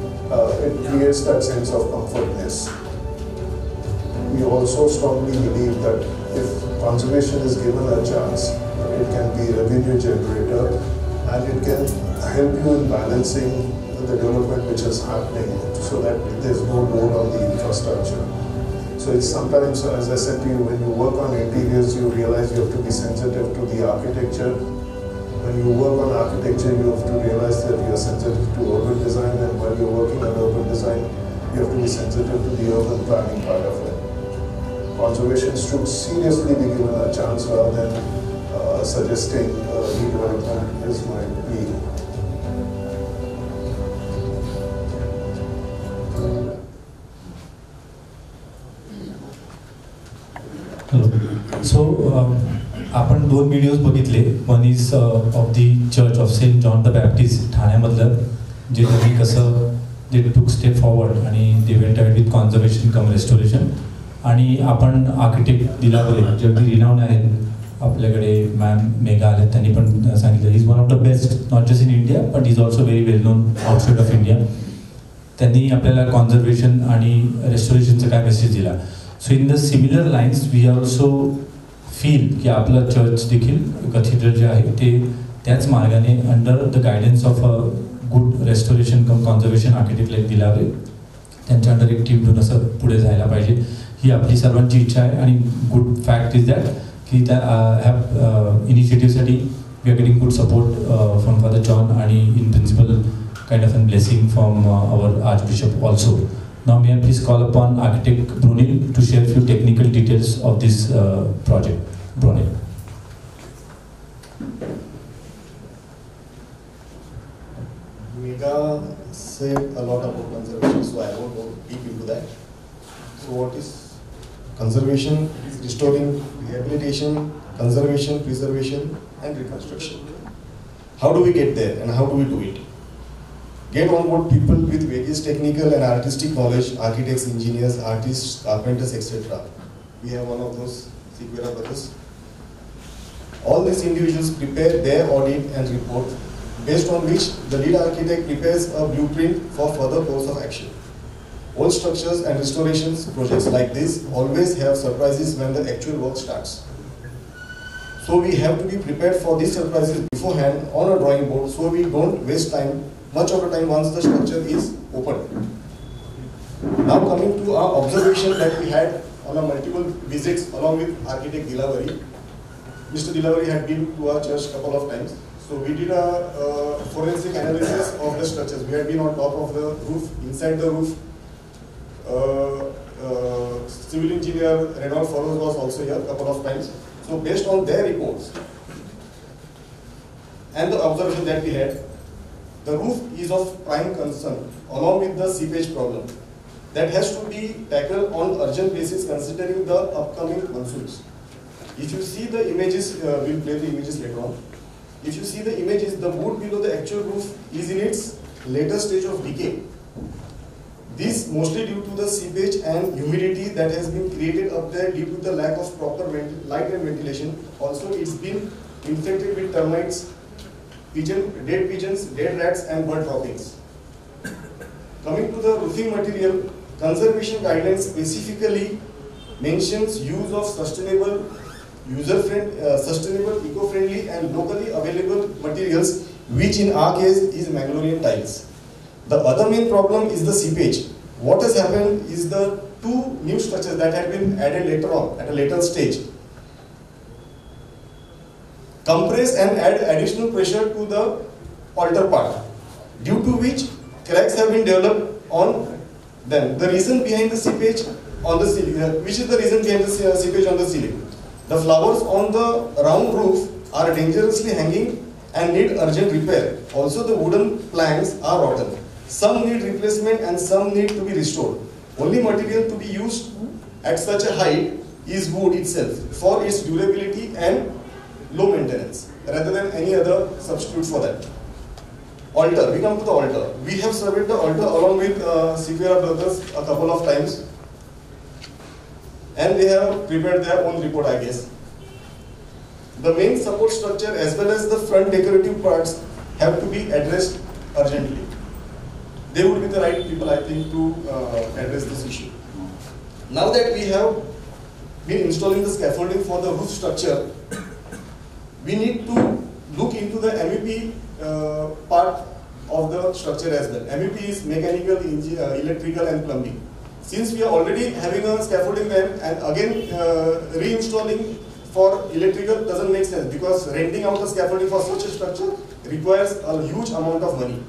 it creates that sense of comfortness. We also strongly believe that if conservation is given a chance, it can be a revenue generator and it can help you in balancing the development which is happening so that there's no load on the infrastructure. So it's sometimes, as I said to you, when you work on interiors, you realize you have to be sensitive to the architecture. When you work on architecture, you have to realize that you are sensitive to urban design, and while you're working on urban design, you have to be sensitive to the urban planning part of it. Conservation should seriously be given a chance rather than suggesting redevelopment is my plea. So आपण दोन videos बघितले. One is of the church of saint John the Baptist ठाण्यामधलं, जे त्यांनी कसं they took step forward आणि they went ahead with conservation cum restoration. आणि आपण आर्किटेक्ट दिलावरे जे अगदी रिनाऊंड आहेत आपल्याकडे, मॅम मेघा आले, त्यांनी पण सांगितलं is one of the best not just in India but is also very well known outside of India. त्यांनी आपल्याला कॉन्झर्वेशन आणि रेस्टोरेशनचा काय मेसेज दिला. So in the similar lines we also feel की आपलं चर्च देखील कथिड्रल जे आहे ते त्याच मार्गाने under the guidance of a good restoration cum conservation architect like Dilawre त्यांच्या अंडर एक टीम ठेवून असं पुढे जायला पाहिजे ही आपली सर्वांची इच्छा आहे. आणि गुड फॅक्ट इज दॅट की त्या ह्या इनिशिएटिव्हसाठी we are getting good support from father John आणि in principle kind of a blessing from our Archbishop also. Now may I please call upon Architect Brunil to share few technical details of this project. Brunil. Megha said a lot about conservation, so I won't go deep into that. So what is conservation? It is restoring, rehabilitation, conservation, preservation and reconstruction. How do we get there and how do we do it? Get on board people with various technical and artistic knowledge, architects, engineers, artists, carpenters, etc. We have one of those, Sequeira brothers. All these individuals prepare their audit and report, based on which the lead architect prepares a blueprint for further course of action. All structures and restorations projects like this always have surprises when the actual work starts. So we have to be prepared for these surprises beforehand on a drawing board, so we don't waste time, much of the time once the structure is open. Now coming to our observation that we had on our multiple visits along with architect Dilavare. Mr. Dilavare had been to our church a couple of times. So we did a forensic analysis of the structures. We had been on top of the roof, inside the roof. Civil engineer Renaud Furrows was also here a couple of times. So based on their reports and the observation that we had, the roof is of prime concern along with the seepage problem that has to be tackled on urgent basis considering the upcoming monsoons. If you see the images, we'll play the images later on. If you see the images, the wood below the actual roof is in its later stage of decay. This mostly due to the seepage and humidity that has been created up there due to the lack of proper light and ventilation. Also, it's been infected with termites, dead pigeons, dead rats and bird droppings. Coming to the roofing material, conservation guidelines specifically mentions use of sustainable, eco-friendly and locally available materials, which in our case is Mangalorean tiles. The other main problem is the seepage. What has happened is the two new structures that have been added later on at a later stage compress and add additional pressure to the altar part, due to which cracks have been developed on them. The reason behind the seepage on the ceiling, which is the reason behind the seepage on the ceiling? The flowers on the round roof are dangerously hanging and need urgent repair. Also, the wooden planks are rotten. Some need replacement and some need to be restored. Only material to be used at such a height is wood itself for its durability and low maintenance, rather than any other substitute for that. Altar, we come to the altar. We have surveyed the altar along with Sequeira brothers a couple of times, and they have prepared their own report, I guess. The main support structure as well as the front decorative parts have to be addressed urgently. They would be the right people, I think, to address this issue. Now that we have been installing the scaffolding for the roof structure, we need to look into the MEP part of the structure as well. MEP is mechanical, electrical and plumbing. Since we are already having a scaffolding there and again reinstalling for electrical doesn't make sense, because renting out the scaffolding for such a structure requires a huge amount of money.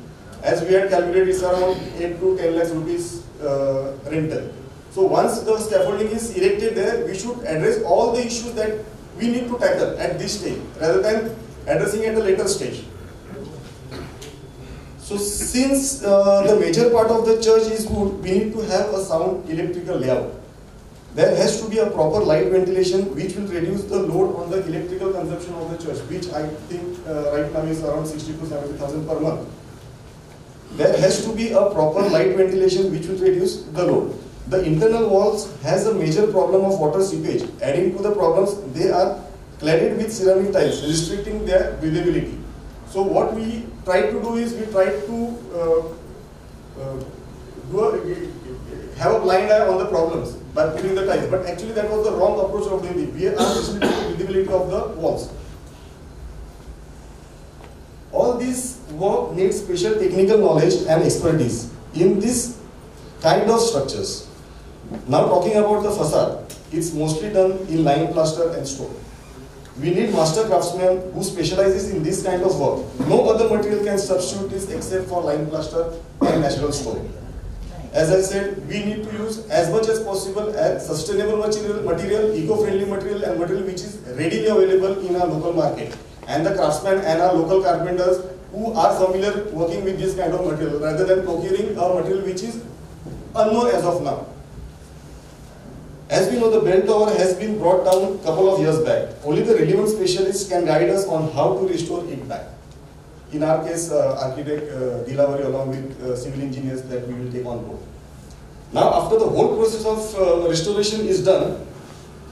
As we had calculated, it's around 8 to 10 lakhs rupees rental. So once the scaffolding is erected there, we should address all the issues that we need to tackle at this stage rather than addressing at a later stage. So since the major part of the church is wood, we need to have a sound electrical layout. There has to be a proper light ventilation which will reduce the load on the electrical consumption of the church, which I think right now is around 60 to 70,000 per month. there has to be a proper light ventilation which will reduce the load. The internal walls has a major problem of water seepage. Adding to the problems, they are cladded with ceramic tiles, restricting their breathability. So what we try to do is we try to have a blind eye on the problems by putting the tiles. But actually that was the wrong approach of doing it. We are restricting the breathability of the walls. All this work needs special technical knowledge and expertise in this kind of structures. Now talking about the facade, it's mostly done in lime plaster and stone. We need master craftsmen who specializes in this kind of work. No other material can substitute this except for lime plaster and natural stone. As I said, we need to use as much as possible as sustainable material, eco-friendly material, and material which is readily available in our local market. And the craftsmen and our local carpenters who are familiar working with this kind of material rather than procuring a material which is unknown as of now. As we know, the bell tower has been brought down a couple of years back. Only the relevant specialists can guide us on how to restore it back. In our case, architect Dilavari along with civil engineers that we will take on board. Now, after the whole process of restoration is done,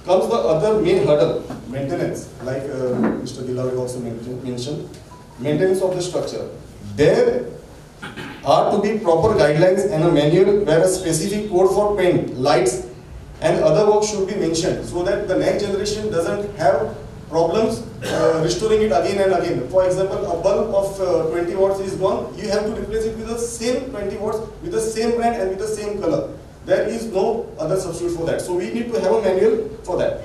comes the other main hurdle, maintenance, like Mr. Dilavari also mentioned, maintenance of the structure. There are to be proper guidelines and a manual where a specific code for paint, lights, and other work should be mentioned so that the next generation doesn't have problems restoring it again and again. For example, a bulb of 20 watts is gone, you have to replace it with the same 20 watts with the same brand and with the same color. There is no other substitute for that. So we need to have a manual for that.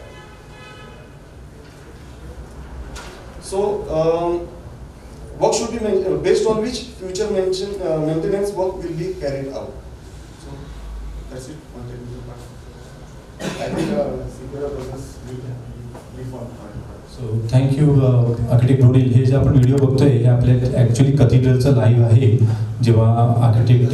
So work should be based on which future maintenance work will be carried out. So that's it. I think Sequoia process will be fun. So thank you architect Rodil. हे जे आपण video बघतोय हे आपल्या actually कथिड्रलचं live आहे, जेव्हा architect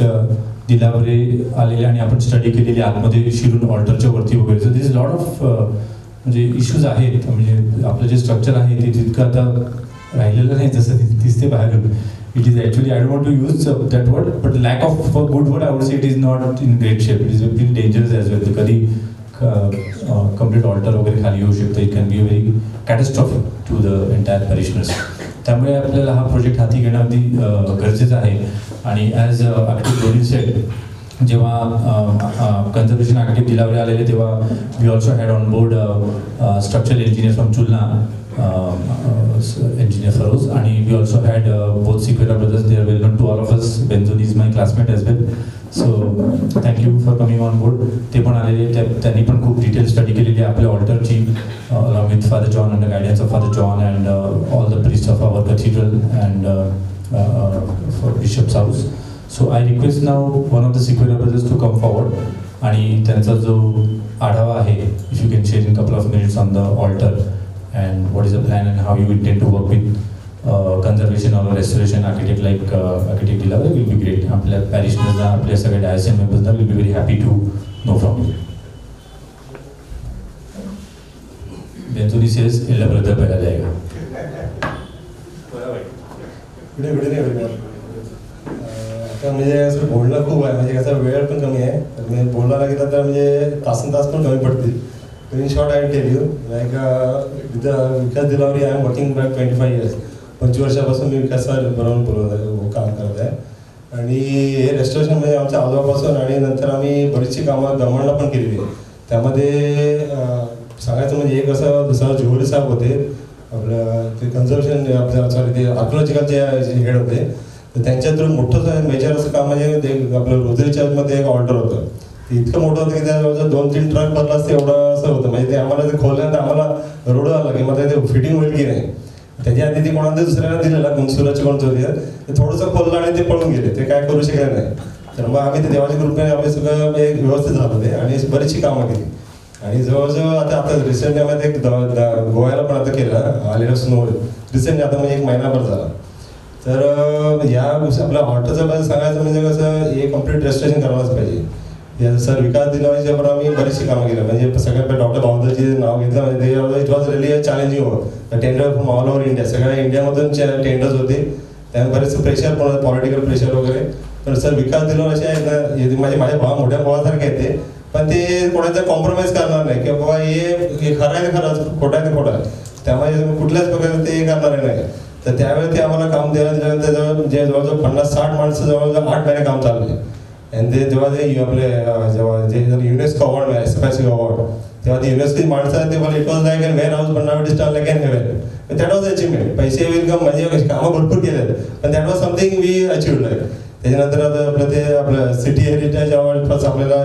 Dilawari आलेले आणि आपण स्टडी केलेली आतमध्ये शिरून ऑल्टरच्या वरती वगैरे. सो दिस लॉट ऑफ म्हणजे इश्यूज आहेत. म्हणजे आपलं जे स्ट्रक्चर आहे ते तितकं आता राहिलेलं नाही जसं दिसते बाहेरून. It is actually I don't want to use that word, but lack of good word I would say it is not in great shape. It is very dangerous as well. कधी कम्प्लीट ऑल्टर वगैरे खाली येऊ शकतं. It can be very catastrophic to the entire parishioners. त्यामुळे आपल्याला हा project हाती घेणं अगदी गरजेचं आहे. आणि ॲज आर्किटेक्ट रोडिल सेड, जेव्हा कन्झर्वेशन आर्किटेक्ट दिलावरे आलेले तेव्हा we also had on board structural engineer from Chulna, engineer Feroz, and we also had both Sequoia brothers. They are well known to all of us. Benzoni is my classmate as well. So thank you for coming on board. ते पण आलेले, त्यांनी पण खूप detail study केलेली आहे आपल्या ऑल्टरची, along with Father John, under guidance of Father John and all the priests of our cathedral and for Bishop's house. So I request now one of the Sequoia brothers to come forward आणि त्यांचा जो आढावा आहे, if you can share in couple of minutes on the altar and what is the plan and how you intend to work with conservation or restoration architect like architect Dilavari will be great. आपल्या parishioners आपल्या सगळ्या diocese members will be very happy to know from you. Benzoni says elder brother पहला जाएगा. Good evening everyone. आता म्हणजे असं बोलणं खूप आहे, म्हणजे कसं वेळ पण कमी आहे, तर मी बोलायला गेलं तर म्हणजे तासन-तास पण कमी पडतील. In short, I will tell you, like with the Vikas Dilavari, I am working back 25 years. 25 वर्षापासून मी विकासावर बरोबर काम करत आहे. आणि हे रेस्टोरेशन म्हणजे आमच्या आजोबापासून आणि नंतर आम्ही बरीचशी कामं दमणला पण केलेली आहे. त्यामध्ये सांगायचं म्हणजे एक असं दुसरा जोहरी साहेब होते, आपलं ते कन्झर्वेशन आपल्या सॉरी ते आर्किओलॉजिकलचे हेड होते. तर त्यांच्या थ्रू मोठं मेजर असं काम म्हणजे ते आपलं रोजरी चर्चमध्ये एक ऑर्डर होतं. इतकं मोठं होतं की त्याच्यावर 2-3 ट्रक भरला असते एवढं असं होतं. म्हणजे ते आम्हाला ते खोलल्यानंतर आम्हाला रोड आला की मला ते फिटिंग होईल की नाही. त्याच्या आधी ते कोणाला दुसऱ्याला दिलेला गुंसुराचे कोणतं होते, ते थोडंसं खोललं आणि ते पळून गेले, ते काय करू शकले नाही. तर मग आम्ही ते देवाच्या कृपेने आम्ही सगळं व्यवस्थित झालं ते आणि बरीचशी कामं केली. आणि जवळजवळ आता रिसेंटली आम्ही ते गोव्याला पण आता केलं आलेलं स्नो रिसेंटली आता म्हणजे 1 महिनाभर झाला. तर या आपल्या हॉटेलचं बद्दल सांगायचं म्हणजे कसं हे कम्प्लीट रेस्टोरेशन करायलाच पाहिजे. सर विकास दिलावरीच्या पण आम्ही बरीचशी कामं केली. म्हणजे सगळ्यात डॉक्टर बावधरचे नाव घेतलं म्हणजे it was really challenging work. Tender from all over India, सगळ्या इंडियामधून टेंडर्स होते. त्यामुळे बरेचसे प्रेशर पण होतं, पॉलिटिकल प्रेशर वगैरे. पण सर विकास दिल्यावर असे आहेत ना, माझ्या मोठ्या भावासारखे आहेत ते, पण ते कोणाचा कॉम्प्रोमाइज करणार नाही की बाबा हे खरं आहे खरं, खोटं आहे ते खोटं आहे, त्यामुळे कुठल्याच प्रकारे ते करणार नाही. तर त्यावेळेस ते आम्हाला काम दिल्यानंतर जवळजवळ 50-60 माणसं जवळजवळ 8 महिने काम चालले. आणि ते जेव्हा ते जेव्हा जे युनेस्को अवॉर्ड SFIC अवॉर्ड, तेव्हा ते युनेस्कोची माणसं आहेत ते मला it was like an warehouse पण now it is like an heaven. That was achievement. पैसे इन्कम म्हणजे कामं भरपूर केले, पण that was something we achieved like. त्याच्यानंतर आता आपलं सिटी हेरिटेज अवॉर्ड प्लस आपल्याला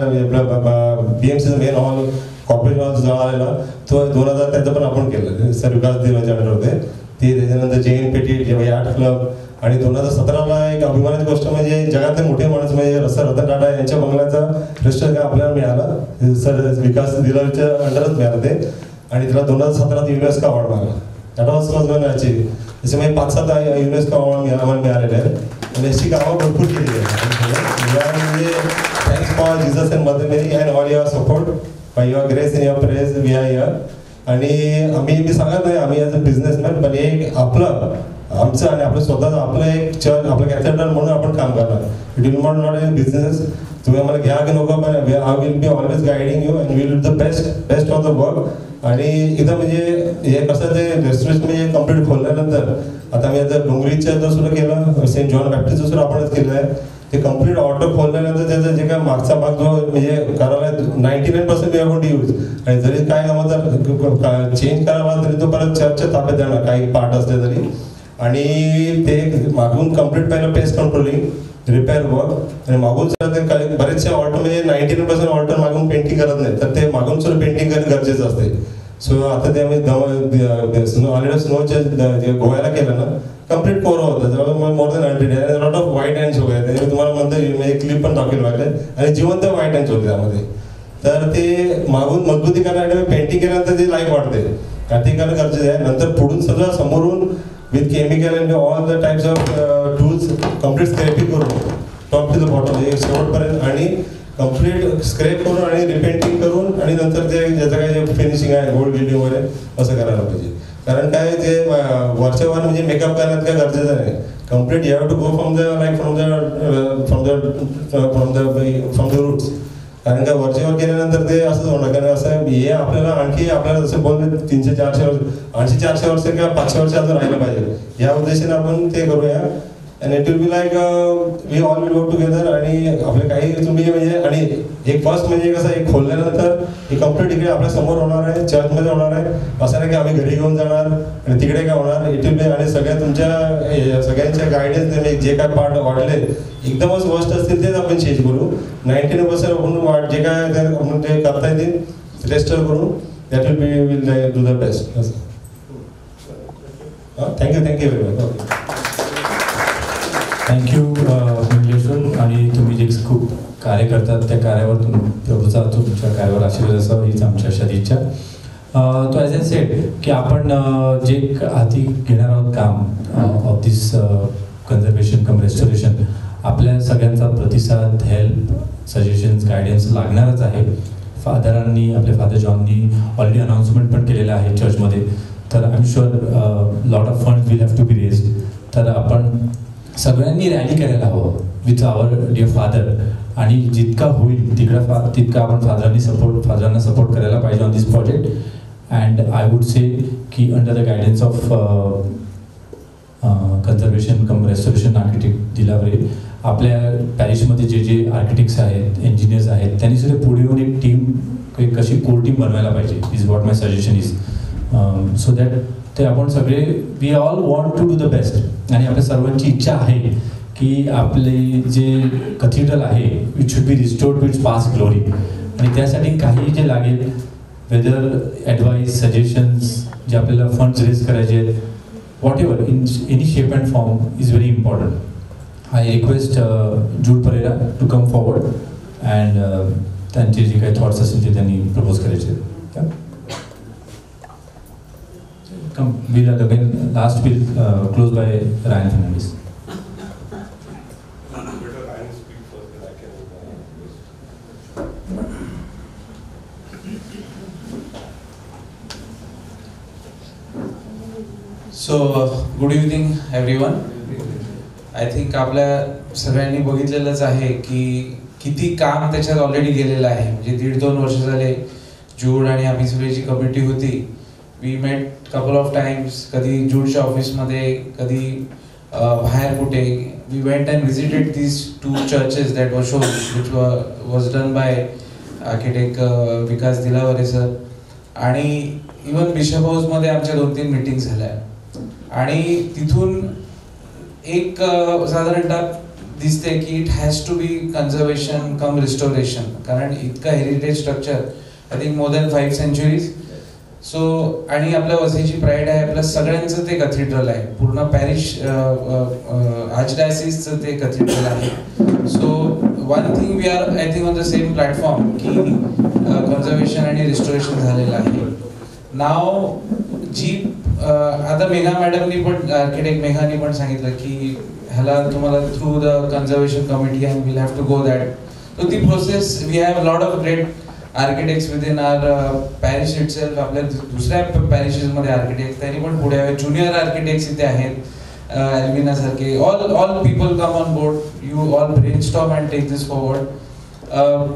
BMCचं मेन हॉल कॉर्पोरेट हॉल जवळ आलेला तो 2000 त्याचं पण आपण केलं सर विकास दिवाच्या अंडर होते ते. त्याच्यानंतर जैन पेटी यार्ड क्लब, आणि 2017ला एक अभिमानाची गोष्ट म्हणजे जगातले मोठे माणूस म्हणजे सर रतन टाटा यांच्या बंगल्याचा रजिस्टर आपल्याला मिळाला सर विकास दिवाच्या अंडरच मिळालं ते. आणि त्याला 2017 युनेस्को अवॉर्ड मिळाला. That was achieve. त्याच्यामुळे 5-7 युनेस्को अवॉर्ड आम्हाला मिळालेले आहेत. आणि अशी कामं भरपूर केलेली आहेत. म्हणजे thanks for Jesus and mother Mary and all your support by your grace in your praise we are here. आणि मी सांगत नाही आम्ही ॲज अ बिझनेसमॅन, पण एक आमचं आणि आपलं स्वतःचं आपलं एक चर्च आपलं कॅथेड्रल म्हणून आपण काम करणार. It will not a business. तुम्ही आम्हाला घ्या की नको, पण I will be always guiding you and will do the best of the work. आणि एकदा म्हणजे हे कसं ते रेस्टॉरंट म्हणजे कम्प्लीट खोलल्यानंतर आता मी आता डोंगरीचं जर सुरू केलं, सेंट जॉन बॅप्टिस्टचं सुरू आपणच केलं आहे. ते कम्प्लीट ऑटो खोलल्यानंतर त्याचं जे काय मागचा भाग जो म्हणजे करायला 99% we are going to use. आणि जरी काय जर चेंज करायला तरी तो परत चर्चच्या ताब्यात जाणार काही पार्ट असले तरी. आणि ते मागून कम्प्लीट पहिलं पेस्ट कंट्रोलिंग रिपेअर वर्क, आणि मागून सर ते काही बरेचसे ऑल्टर म्हणजे 99% ऑल्टर मागून पेंटिंग करत नाही, तर ते मागून सुद्धा पेंटिंग करणं गरजेचं असते. सो आता ते आम्ही ऑलरेडी स्नोच्या जे गोव्याला केलं ना कम्प्लीट कोरं होतं जवळ more than 100 lot off white hands वगैरे. ते तुम्हाला म्हणतो म्हणजे क्लिप पण दाखवेल व्हायला, आणि जिवंत व्हाईट हँड्स होते त्यामध्ये. तर ते मागून मजबूती करण्यासाठी पेंटिंग केल्यानंतर ती लाईफ वाढते, ते करणं गरजेचं आहे. नंतर पुढून सगळं समोरून with chemical and all the types of tools complete scrapping करून टॉप टू द बॉटम शेवटपर्यंत, आणि कम्प्लीट स्क्रॅप करून आणि रिपेंटिंग करून, आणि नंतर ते ज्याचं काय जे फिनिशिंग आहे गोल्ड गिल्डिंग वगैरे असं करायला पाहिजे. कारण काय ते वरच्या वर म्हणजे मेकअप करण्यात काय गरजेचं नाही. Complete you have to go from the like from the roots. कारण का वरच्यावर केल्यानंतर ते असंच होणार. कारण असं हे आपल्याला आणखी आपल्याला जसं बोलले 300-400 वर्ष, 800-400 वर्ष किंवा 500 वर्ष अजून राहिलं पाहिजे, या उद्देशाने आपण ते करूया. And it will be like we all will work together. आणि आपले काही तुम्ही म्हणजे, आणि एक फर्स्ट म्हणजे कसं एक खोलल्यानंतर हे कम्प्लीट इकडे आपल्या समोर होणार आहे, चर्चमध्ये होणार आहे. असं नाही की आम्ही घरी घेऊन जाणार आणि तिकडे काय होणार. इट विल बी, आणि सगळ्या तुमच्या सगळ्यांच्या गायडन्स जे काय पार्ट वाढले एकदमच वर्स्ट असतील तेच आपण चेंज करू. 99% आपण जे काय आपण ते करता येतील रेस्टर करू. That will do the best. Thank you very much. Thank you Mangleshwar. आणि तुम्ही जे खूप कार्य करतात त्या कार्यावर प्रभूचा तुमच्या कार्यावर आशीर्वाद असावा हीच आमच्या सदिच्छा. तो ॲज अ सेड की आपण जे हाती घेणार आहोत काम of this conservation cum restoration, आपल्या सगळ्यांचा प्रतिसाद, हेल्प, सजेशन्स, गायडन्स लागणारच आहे. फादरांनी आपल्या फादर जॉननी ऑलरेडी अनाऊन्समेंट पण केलेलं आहे चर्चमध्ये. तर I am sure lot of funds will have to be raised. तर आपण सगळ्यांनी रॅली करायला हवं विथ आवर डिअर फादर. आणि जितका होईल तितका आपण फादरांना सपोर्ट करायला पाहिजे on this project. And I would say की under the guidance of conservation cum restoration architect Dilawari, आपल्या पॅरिशमध्ये जे आर्किटेक्ट्स आहेत, इंजिनियर्स आहेत, त्यांनी सुद्धा पुढे येऊन एक टीम, कशी कोर टीम बनवायला पाहिजे. Is what my suggestion is. So that ते आपण सगळे we all want to do the best. आणि आपल्या सर्वांची इच्छा आहे की आपले जे कथिड्रल आहे it should be restored to its past glory. आणि त्यासाठी काही जे लागेल, वेदर ॲडवाईस, सजेशन्स, जे आपल्याला फंड्स रेज करायचे आहेत, whatever in any shape and form is very important. I request Jude Pereira to come forward and त्यांचे जे काही थॉट्स असतील ते त्यांनी प्रपोज करायचे आहेत. Come, we'll again last we'll close by Ryan Fernandez. So good evening everyone. I think आपल्या सगळ्यांनी बघितलेलंच आहे की किती काम त्याच्यात ऑलरेडी गेलेलं आहे. म्हणजे 1.5-2 वर्ष झाले जूड आणि आम्ही सगळी जी कमिटी होती, we met couple of times, कधी जूडच्या ऑफिसमध्ये, कधी बाहेर कुठे. We went and visited these 2 churches that were shown, which was done by architect Vikas Dilawari sir. आणि इवन बिशप हाऊसमध्ये आमच्या 2-3 मीटिंग झाल्या आणि तिथून एक साधारणतः दिसते की it has to be conservation cum restoration, कारण इतकं heritage structure, I think more than 5 centuries. So आणि आपल्या वसईची प्राईड आहे, प्लस सगळ्यांचं ते कथिड्रल आहे, पूर्ण पॅरिश आर्चडायसिसचं ते कथिड्रल आहे. So one thing we are I think on the same platform की कन्झर्वेशन आणि रिस्टोरेशन झालेलं आहे. नाव जी आता मेघा मॅडमनी पण, आर्किटेक्ट मेघानी पण सांगितलं की ह्याला तुम्हाला through the conservation committee and will have to go that. So ती process, we have lot of great architects within our parish itself. आपल्या दुसऱ्या पॅरिशेसमध्ये आर्किटेक्ट त्यांनी पण पुढे यावे. ज्युनियर आर्किटेक्ट्स इथे आहेत, एल्विना सारखे. All people come on board, you all brainstorm and take this forward.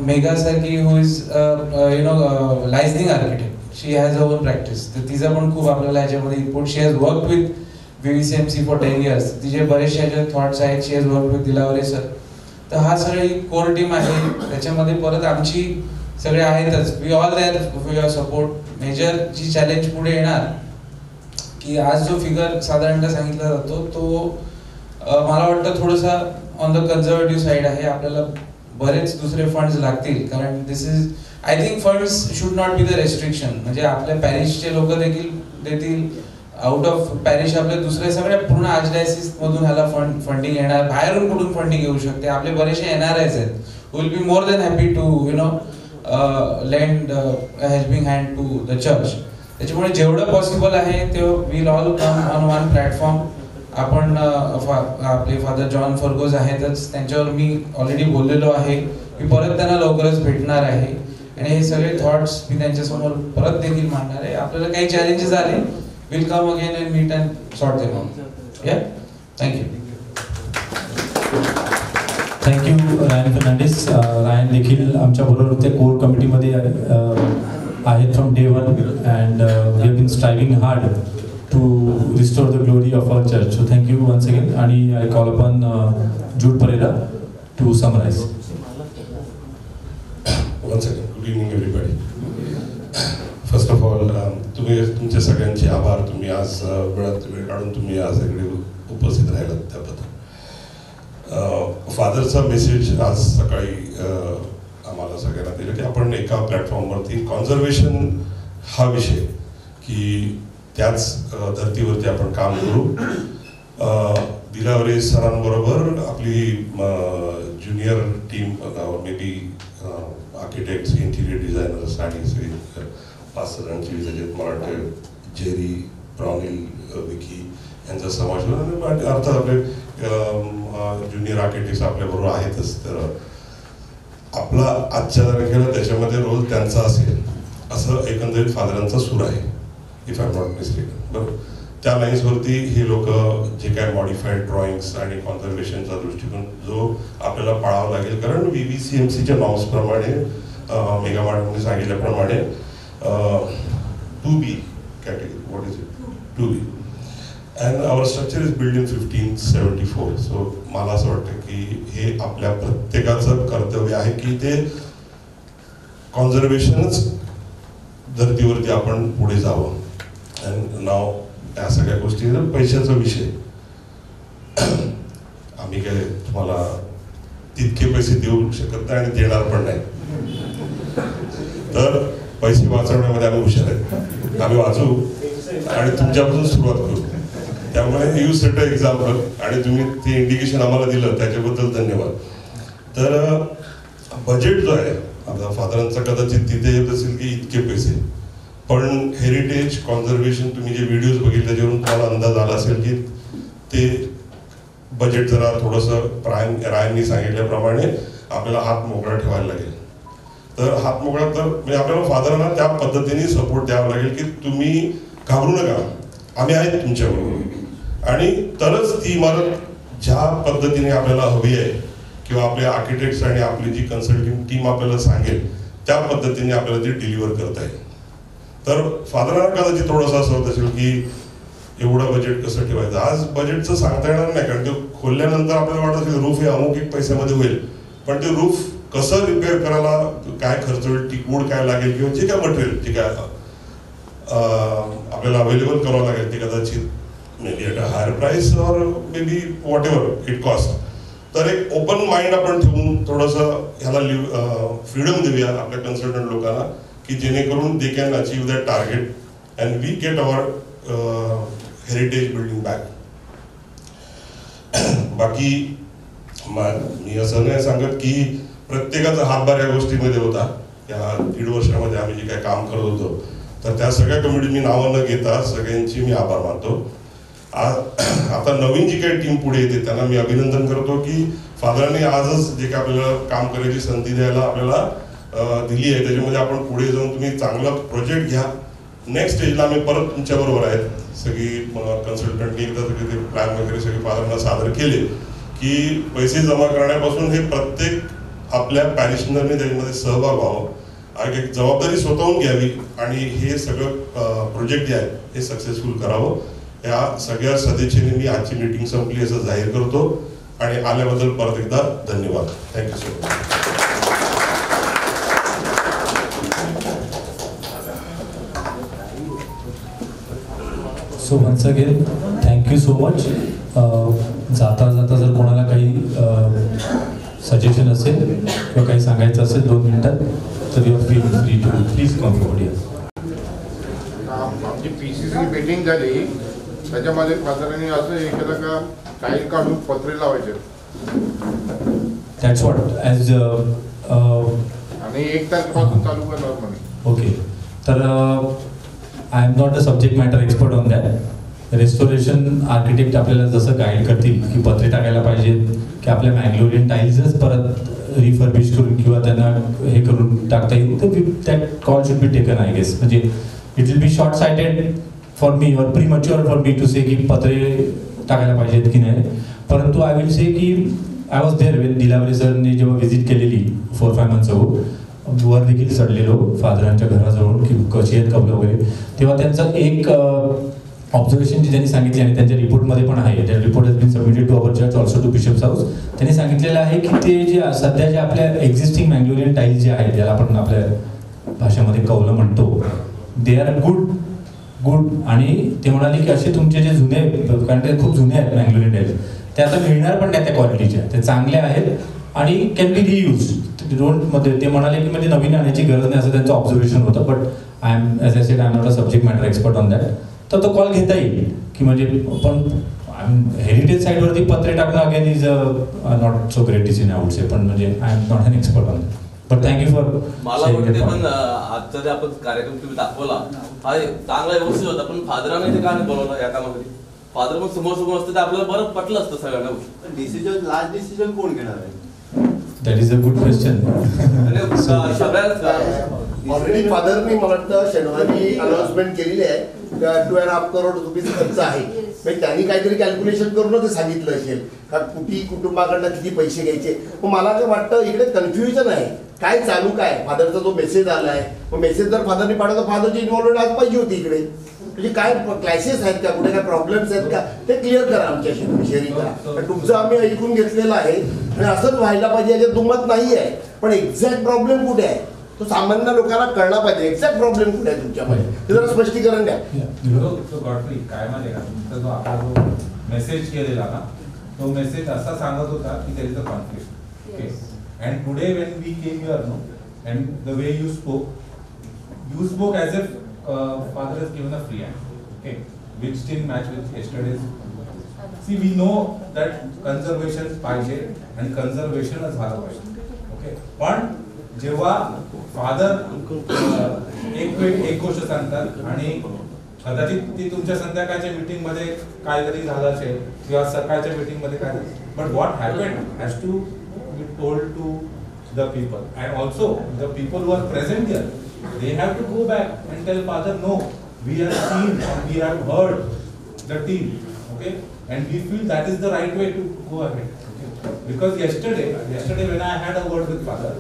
Megha सारखी who is liaisoning architect, she has a own practice, तर तिचा पण खूप आपल्याला ह्याच्यामध्ये input. She has work with VVCMC फॉर 10 years. तिचे बरेचसे ह्याचे थॉट्स आहेत. She has work with Dilawari sir. तर हा सगळी कोर टीम आहे. त्याच्यामध्ये परत आमची सगळे आहेतच. We all there for your support. Major जी चॅलेंज पुढे येणार की आज जो फिगर साधारणतः सांगितला जातो तो मला वाटतं थोडासा ऑन द कन्झर्वेटिव्ह साईड आहे. आपल्याला बरेच दुसरे फंड्स लागतील, कारण this is I think funds should not be the restriction. म्हणजे आपल्या पॅरिसचे लोक देखील देतील, आउट ऑफ पॅरिश आपल्या दुसऱ्या सगळ्या पूर्ण आर्चडायसिस मधून ह्याला फंडिंग येणार, बाहेरून कुठून फंडिंग येऊ शकते. आपले बरेचसे NRIs आहेत, will be more than happy to lend helping hand to the church. त्याच्यामुळे जेवढं पॉसिबल आहे ते will all come on one platform. आपण आपले फादर जॉन फर्गोस आहेतच, त्यांच्यावर मी ऑलरेडी बोललेलो आहे. मी परत त्यांना लवकरच भेटणार आहे आणि हे सगळे थॉट्स मी त्यांच्यासमोर परत देखील मांडणार आहे. आपल्याला काही चॅलेंजेस आले, will come again and meet and sort them out. Yeah, thank you. Thank you Ryan Fernandes. Ryan देखील आमच्याबरोबर त्या कोर कमिटीमध्ये आहेत from day 1 and we have been striving hard to restore the glory of our church. So thank you once again. And I call upon Jude Pereira to summarize. Once again good evening everybody. First of all तुमचे सगळ्यांचे आभार. तुम्ही आज वेळ काढून तुम्ही आज इकडे उपस्थित राहिलात त्याबद्दल. फादरचा मेसेज आज सकाळी आम्हाला सगळ्यांना दिलं की आपण एका प्लॅटफॉर्मवरती कॉन्झर्वेशन हा विषय की त्याच धर्तीवरती आपण काम करू. दिलावरे सरांबरोबर आपली junior team, may be architects, interior designers आणि 5 जणांची त्याच्यात मला वाटतं जेरी, प्रॉनिल, विकी यांचा समावेश होतो. अर्थात आपले ज्युनियर आर्किटेक्ट्स आपल्याबरोबर आहेतच. तर आपला आजच्या तारखेला त्याच्यामध्ये रोल त्यांचा असेल असं एकंदरीत फादरांचा सूर आहे, if I am not mistaken. बरोबर, त्या लाईन्सवरती हे लोक जे काय मॉडिफाईड ड्रॉइंग्स आणि कॉन्झर्वेशनचा दृष्टिकोन जो आपल्याला पाळावा लागेल, कारण VVCMCच्या नॉर्म्सप्रमाणे मेघा मॅडमने सांगितल्याप्रमाणे 2B category, what is it? 2B. And our structure is built in 1574. So मला असं वाटतं की हे आपल्या प्रत्येकाचं कर्तव्य आहे की ते कॉन्झर्वेशनच धर्तीवरती आपण पुढे जावं. अँड नाव या सगळ्या गोष्टी पैशाचा विषय, आम्ही काय तुम्हाला तितके पैसे देऊ शकत नाही आणि देणार पण नाही. तर पैसे वाचवण्यामध्ये आम्ही हुशार आहेत, आम्ही वाचू आणि तुमच्यापासून सुरुवात करू. त्यामुळे यू सेट अ एक्झाम्पल आणि तुम्ही ते इंडिकेशन आम्हाला दिलं त्याच्याबद्दल धन्यवाद. तर बजेट जो आहे आपल्या फादरांचा कदाचित तिथे येत असेल की इतके पैसे, पण हेरिटेज कॉन्झर्वेशन तुम्ही जे व्हिडिओज बघितले त्याच्यावरून तुम्हाला अंदाज आला असेल की ते बजेट जरा थोडंसं रायननी सांगितल्याप्रमाणे आपल्याला हात मोकळा ठेवायला लागेल. तर हात मोकळा तर म्हणजे आपल्याला फादरांना त्या पद्धतीने सपोर्ट द्यावा लागेल की तुम्ही घाबरू नका, आम्ही आहेत तुमच्याबरोबर, आणि तरच ती इमारत ज्या पद्धतीने आपल्याला हवी आहे किंवा आपले आर्किटेक्ट्स आणि आपली जी कन्सल्टिंग टीम आपल्याला सांगेल त्या पद्धतीने आपल्याला ते डिलिव्हर करता येईल. तर फादरांना कदाचित थोडंसं असं होत असेल की एवढं बजेट कसं ठेवायचं. आज बजेटचं सांगता येणार नाही, कारण ते खोलल्यानंतर आपल्याला वाटत असेल रूफ हे अमुक एक पैशामध्ये होईल, पण ते रूफ कसं रिपेअर करायला काय खर्च होईल, टिकवूड काय लागेल किंवा जे काय मटेरियल जे काय आपल्याला अवेलेबल करावं लागेल ते कदाचित may be at a higher price or may be whatever it cost. तर एक ओपन माइंड आपण ठेवून थोडंसं ह्याला फ्रीडम देऊया आपल्या कन्सल्टंट लोकांना की जेणेकरून they can achieve that target and we get our heritage building back. बाकी मी असं नाही सांगत की प्रत्येकाचा हातभार या गोष्टीमध्ये होता. या 1.5 वर्षामध्ये आम्ही जे काही काम करत होतो तर त्या सगळ्या कमिटी मी नावं न घेता सगळ्यांची मी आभार मानतो. आता नवीन जी काही टीम पुढे येते त्यांना मी अभिनंदन करतो की फादरांनी आजच जे काही आपल्याला काम करायची संधी द्यायला आपल्याला दिली आहे त्याच्यामध्ये आपण पुढे जाऊन तुम्ही चांगला प्रोजेक्ट घ्या. नेक्स्ट स्टेजला आम्ही परत तुमच्याबरोबर आहेत. सगळी कन्सल्टंटनी एकदा सगळे ते प्लॅन वगैरे सगळे फादरांना सादर केले की पैसे जमा करण्यापासून हे प्रत्येक आपल्या पॅरिशनरने त्याच्यामध्ये सहभाग व्हावं, एक जबाबदारी स्वतःहून घ्यावी आणि हे सगळं प्रोजेक्ट जे आहे हे सक्सेसफुल करावं. या सगळ्या सदिच्छेने मी आजची मीटिंग संपली असं जाहीर करतो आणि आल्याबद्दल परत एकदा धन्यवाद. Thank you so much. So once again thank you so much. जाता जाता जर कोणाला काही सजेशन असेल किंवा काही सांगायचं असेल 2 मिनिटात तर you are free to please come forward. आमची PCC मीटिंग झाली त्याच्यामध्ये फादरांनी असं हे केलं का काही काढून पत्रे लावायचे दॅट्स व्हॉट ॲज आणि 1 तारखेपासून चालू करणार म्हणे. ओके. तर I am not a subject matter expert on that. Restoration architect आपल्याला जसं गाईड करतील की पत्रे टाकायला पाहिजेत की आपल्या मँगलोरियन टाईल्सच परत रिफर्बिश करून किंवा त्यांना हे करून टाकता येईल तर that call should be taken I guess. म्हणजे it will be short sighted for me or premature for me to say की पत्रे टाकायला पाहिजेत की नाही. परंतु आय विल से की आय वॉज देअर वेन दिलावरे सरने जेव्हा व्हिजिट केलेली 4-5 मंथ्स अगो वर देखील चढलेलो फादरांच्या घराजवळून की कशी आहेत कपडे वगैरे, तेव्हा त्यांचं एक ऑब्झर्वेशन जी त्यांनी सांगितली आणि त्यांच्या रिपोर्टमध्ये पण आहे, त्या report has been submitted to our जज ऑल्सो टू बिशप्स हाऊस. त्यांनी सांगितलेलं आहे की ते जे सध्या जे आपल्या एक्झिस्टिंग मँगलोरियन टाईल्स जे आहेत ज्याला आपण आपल्या भाषेमध्ये कौलं म्हणतो दे आर गुड आणि ते म्हणाले की असे तुमचे जे जुने, कारण ते खूप जुने आहेत मँगलोरियन टाईल्स, ते आता मिळणार पण नाही त्या क्वालिटीच्या, ते चांगले आहेत आणि कॅन बी रियूज. मध्ये ते म्हणाले की म्हणजे नवीन आणण्याची गरज नाही असं त्यांचं ऑब्झर्वेशन होतं. But I am as I said I am not a subject matter expert on that. तर तो कॉल घेता येईल की म्हणजे पण हेरिटेज साईडवरती पत्रे टाकणं again is not so great decision I would से. पण म्हणजे I am not an expert on that. But thank you for मला वाटते पण आजचा जे आपण कार्यक्रम तुम्ही दाखवला हा चांगला व्यवस्थित होता, पण फादरांना ते का नाही बोलवलं या कामामध्ये? फादर पण समोर असतं तर आपल्याला बरं पटलं असतं सगळ्यांना. डिसिजन लास्ट डिसिजन कोण घेणार आहे? That is a good question. Already फादरनी मला वाटतं शनिवारी अनाउन्समेंट केलेली आहे 2.5 करोड रुपीज खर्च आहे. म्हणजे त्यांनी काहीतरी कॅल्क्युलेशन करून ते सांगितलं असेल का कुठे कुटुंबाकडनं किती पैसे घ्यायचे. मग मला काय वाटतं इकडे कन्फ्युजन आहे काय चालू काय. फादरचा जो मेसेज आला आहे मग मेसेज जर फादरनी पाठवलं तर फादरची इन्व्हॉल्वमेंट आज पाहिजे होती इकडे. म्हणजे काय क्लायसेस आहेत का, कुठे काय प्रॉब्लेम्स आहेत का ते क्लिअर करा, आमच्याशी शेअरिंग करा. तुमचं आम्ही ऐकून घेतलेलं आहे आणि असंच व्हायला पाहिजे याच्यात दुमत नाही आहे. पण एक्झॅक्ट प्रॉब्लेम कुठे आहे तो सामान्य लोकांना कळला पाहिजे. एक्झॅक्ट प्रॉब्लेम कुठे आहे तुमच्यामध्ये ते जरा स्पष्टीकरण द्या. गॉडफ्री काय माहिती का, तुमचा जो आपला जो मेसेज केलेला ना तो मेसेज असा सांगत होता की there is a conflict. Okay. And today when we came here no and the way you spoke as if father has given a free hand, okay, which didn't match with yesterday's. See, we know that conservation पाहिजे आणि conservation झालं पाहिजे. Okay, पण जेव्हा father एक गोष्ट सांगतात आणि कदाचित ती तुमच्या संध्याकाळच्या मीटिंग मध्ये काहीतरी झालं असेल किंवा सकाळच्या मीटिंग मध्ये काय, but what happened has to be told to the people and also the people who are present here. They have to go back and tell father, no, we have seen and we have heard the team. Okay, and we feel that is the right way to go ahead. Okay? Because yesterday when I had a word with father,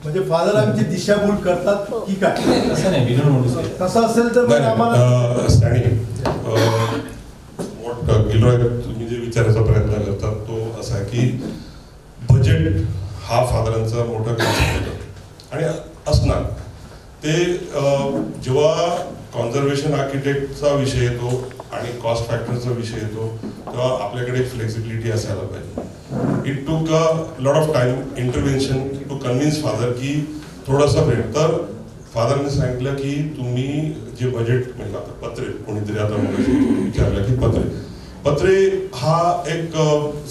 म्हणजे father आमची दिशाभूल करतात की काय? तसं नाही, we don't want to say. तसं असेल तर मग आम्हाला गिलोय तुम्ही जे विचारायचा प्रयत्न करतात तो असा आहे की बजेट हा फादरांचा मोठा कन्सेप्ट होता आणि असणार ते जेव्हा कॉन्झर्वेशन आर्किटेक्टचा विषय येतो आणि कॉस्ट फॅक्टरचा विषय येतो तेव्हा आपल्याकडे फ्लेक्सिबिलिटी असायला पाहिजे. It took a lot of time intervention to convince father की थोडासा ब्रेक. तर फादरने सांगितलं की तुम्ही जे बजेट म्हणजे आता पत्रे कोणीतरी आता विचारलं की पत्रे हा एक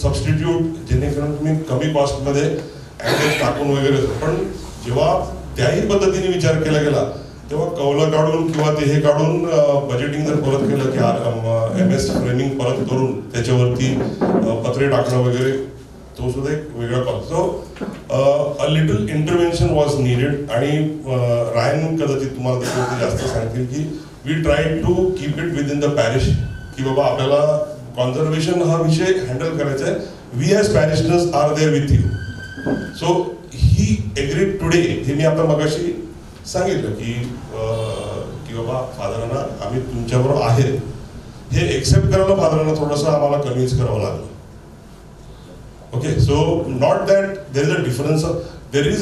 सबस्टिट्यूट जेणेकरून तुम्ही कमी कॉस्टमध्ये ॲड्रेस टाकून वगैरे. पण जेव्हा त्याही पद्धतीने विचार केला गेला तेव्हा कौलं काढून किंवा ते हे काढून बजेटिंग जर परत केलं की MS फ्रेमिंग परत करून त्याच्यावरती पत्रे टाकणं वगैरे तो सुद्धा एक वेगळा cost. So a little intervention was needed. आणि रायन कदाचित तुम्हाला जास्त सांगतील की we try to keep it within the parish की बाबा आपल्याला कॉन्झर्वेशन हा विषय हँडल करायचा आहे. We as parishioners are there with you. So he agreed today. हे मी आता मगाशी सांगितलं की बाबा फादरांना आम्ही तुमच्याबरोबर आहेत हे एक्सेप्ट करायला फादरांना थोडंसं आम्हाला कन्व्हिन्स करावं लागलं. Okay. So not that there is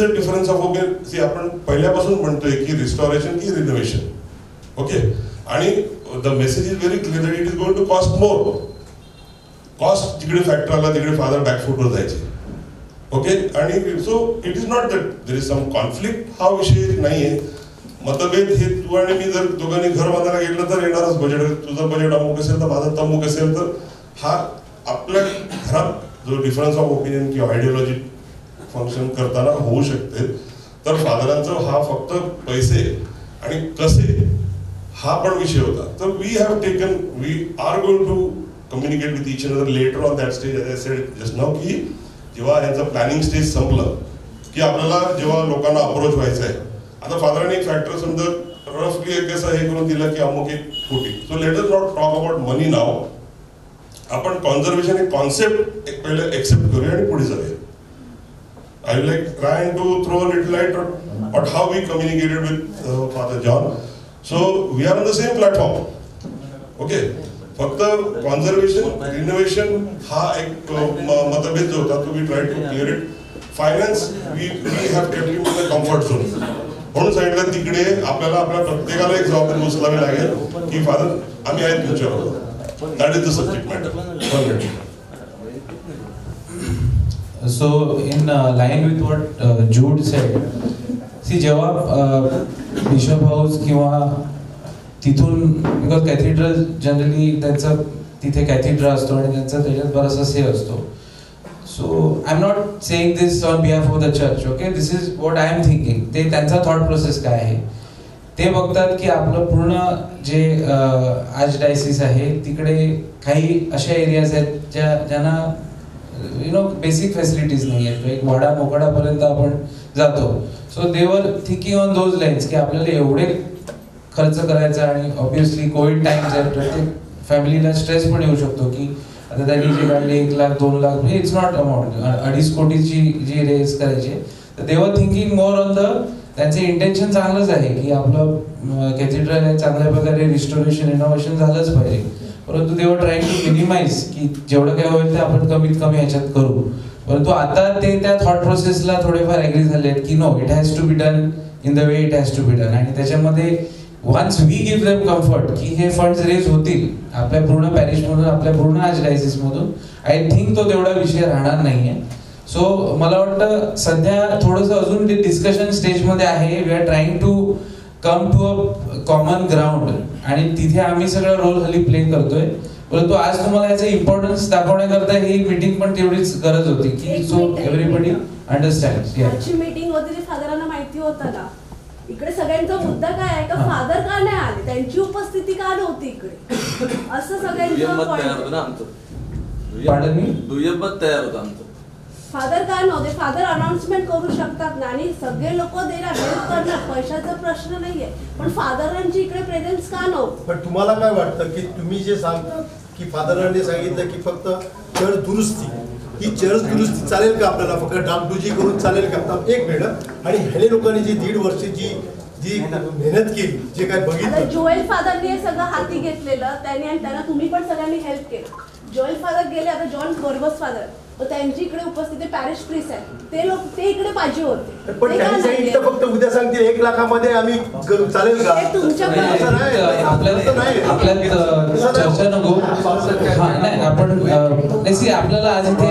a difference of okay. See आपण पहिल्यापासून म्हणतोय की रिस्टॉरेशन की रिनोव्हेशन. ओके. आणि the message is very clear that it is going to cost more. Cost जिकडे फॅक्टर आला तिकडे फादर बॅकफूटवर जायचे. ओके. आणि so it is not that there is some conflict. हा विषय नाहीये. मतभेद हे तू आणि मी जर दोघांनी घर बांधायला गेलं तर येणारच बजेट. तुझं बजेट अमुक असेल तर माझं तमुक असेल तर हा आपल्या घरात जो डिफरन्स ऑफ ओपिनियन किंवा आयडियोलॉजी फंक्शन करताना होऊ शकते. तर फादरांचा हा फक्त पैसे आणि कसे हा पण विषय होता. तर we are going to communicate with each other letter on that stage. As I said just now की जेव्हा यांचं प्लॅनिंग स्टेज संपलं की आपल्याला जेव्हा लोकांना अप्रोच व्हायचं आहे. आता फादरांनी एक फॅक्टर समजा रफली एक असं हे करून दिलं की अमुक एक कोटी. So let us not talk about money now. आपण कॉन्झर्वेशन एक कॉन्सेप्ट एक पहिले एक्सेप्ट करूया आणि पुढे जाऊया. I will like try to throw little light on how we communicated with father John. So we are on the same platform. Okay. फक्त conservation renovation हा एक मतभेद जो होता तो we try to clear it. Finance we have kept in the comfort zone. म्हणून सांगितलं तिकडे आपल्याला आपल्या प्रत्येकाला एक जबाबदारी उचलावी लागेल की फादर आम्ही आहेत तुमच्याबरोबर. That is the subject matter. So in line with what Jude said, see जेव्हा बिशप हाऊस किंवा तिथून बिकॉज कॅथेड्रल जनरली त्यांचा तिथे कॅथेड्रल असतो आणि त्यांचा त्याच्यात बराचसा से असतो. So I'm not saying this on behalf of the church. Okay, this is what I am thinking. ते त्यांचा थॉट प्रोसेस काय आहे ते बघतात की आपलं पूर्ण जे आर्चडायसिस आहे तिकडे काही अशा एरियाज आहेत ज्यांना बेसिक फॅसिलिटीज नाही आहेत. एक वाडा मोकडापर्यंत आपण जातो. So they were thinking on those lines की आपल्याला एवढे खर्च करायचा आणि ऑब्विसली कोविड टाइम्स आहे. प्रत्येक फॅमिलीला स्ट्रेस पण येऊ शकतो की आता त्यांनी जे काढले 1 लाख 2 लाख म्हणजे इट्स नॉट अमाऊंट 2.5 कोटीची जी रेस करायची. तर they were thinking more on the त्यांचे इंटेन्शन चांगलंच आहे की आपलं कॅथेड्रल आहे चांगल्या प्रकारे रिस्टोरेशन रिनोव्हेशन झालंच पाहिजे. परंतु दे वर ट्राईंग टू मिनिमाइज की जेवढं काय होईल ते आपण कमीत कमी ह्याच्यात करू. परंतु आता ते त्या थॉट प्रोसेसला थोडेफार ॲग्री झाले आहेत की no it has to be done in the way it has to be done. आणि त्याच्यामध्ये once we give them comfort की हे फंड्स रेज होतील आपल्या पूर्ण पॅरिशमधून आपल्या पूर्ण आर्चडायसिसमधून आय थिंक तो तेवढा विषय राहणार नाहीये. सो मला वाटतं सध्या थोडंसं अजून ते डिस्कशन स्टेजमध्ये आहे. We are trying to come to a common ground आणि तिथे आम्ही सगळं रोल हल्ली प्ले करतोय. परंतु आज तुम्हाला याचं इम्पॉर्टन्स दाखवण्याकरता ही मीटिंग पण तेवढीच गरज होती की सो एव्हरीबडी अंडरस्टँड. आजची मीटिंग होती ती फादरांना माहिती होतं ना. इकडे सगळ्यांचा मुद्दा काय आहे का फादर का नाही आले त्यांची उपस्थिती का नव्हती इकडे असं सगळ्यांचं दुय्यम मत तयार होतं आमचं. फादर का नव्हते. फादर अनाउन्समेंट करू शकतात ना आणि सगळे लोक देणार हेल्प करणार पैशाचा प्रश्न नाहीये पण फादरांची इकडे प्रेझेन्स का नव्हतं. पण तुम्हाला काय वाटतं की तुम्ही जे सांगता की फादरांनी सांगितलं की फक्त चर्च दुरुस्ती, ही चर्च दुरुस्ती चालेल का आपल्याला, फक्त डागडुजी करून चालेल का? आता एक मिनिट, आणि ह्याने लोकांनी जी 1.5 वर्षाची जी मेहनत केली, जे काय बघितलं, जोएल फादरने हे सगळं हाती घेतलेलं त्यांनी, आणि त्यांना तुम्ही पण सगळ्यांनी हेल्प केलं. जोएल फादर गेले, आता जॉन बर्बस फादर, तर त्यांची इकडे उपस्थिती पॅरिश प्रीस्ट आहे, ते लोक ते इकडे पाहिजे होते. पण त्यांनी सांगितलं फक्त उद्या सांगतील 1 लाखामध्ये आम्ही करू, चालेल का? आपल्यात चर्चा नको. हा नाही आपण आपल्याला आज इथे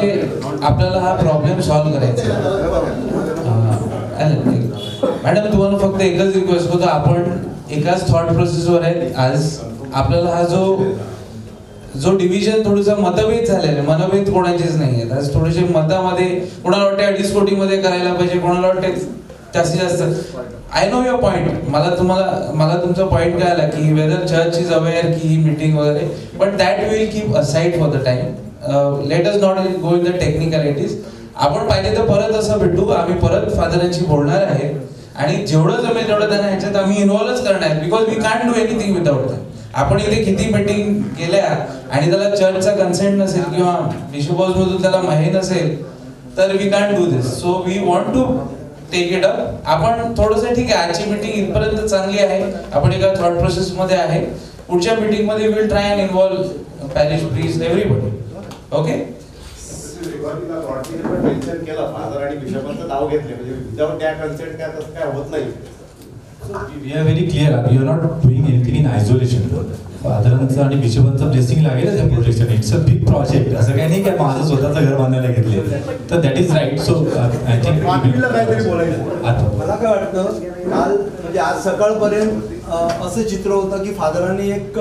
आपल्याला हा प्रॉब्लेम सॉल्व्ह करायचा आहे. मॅडम तुम्हाला फक्त एकच रिक्वेस्ट करतो, आपण एकाच थॉट प्रोसेसवर आहे. आज आपल्याला हा जो डिव्हिजन थोडंसं मतभेद झालेलं, मनभेद कोणाचेच नाही आहेत. आज थोडेसे मतामध्ये कोणाला वाटते 2.5 कोटीमध्ये करायला पाहिजे, कोणाला वाटते जास्तीत जास्त. आय नो युअर पॉईंट, मला तुमचा पॉईंट काय आला की वेदर चर्च इज अवेअर की ही मीटिंग वगैरे, but that will keep aside for the time. Late us not go in the technicalities. आपण पाहिजे तर परत असं भेटू, आम्ही परत फादरांशी बोलणार आहे आणि जेवढं जमेल तेवढं त्यांना ह्याच्यात आम्ही इन्व्हॉल्वच करणार, because we can't do anything without them. आपण इथे किती मीटिंग केल्या आणि त्याला चर्चचा कन्सेंट नसेल किंवा बिशप हाऊस मधून त्याला माहिती नसेल तर we can't do this. So we want to take it up. आपण थोडंसं ठीक आहे, आजची मीटिंग इथपर्यंत चांगली आहे, आपण एका थॉट प्रोसेस मध्ये आहे. पुढच्या मीटिंग मध्ये will try and involve parish priest everybody. Okay. Mention केलं फादर आणि बिशपांचं नाव घेतले, म्हणजे विदाउट त्या कन्सेंट काय तसं काय होत नाही. We are very clear. You are not doing anything in isolation. फादरांचं आणि बिशपांचं ब्लेसिंग लागेल त्या प्रोजेक्टसाठी. It's a big project. असं काही नाही की माझं स्वतःचं घर बांधायला घेतले, तर that is right. So I think काहीतरी बोलायचं. मला काय वाटतं, काल म्हणजे आज सकाळपर्यंत असं चित्र होतं की फादरांनी एक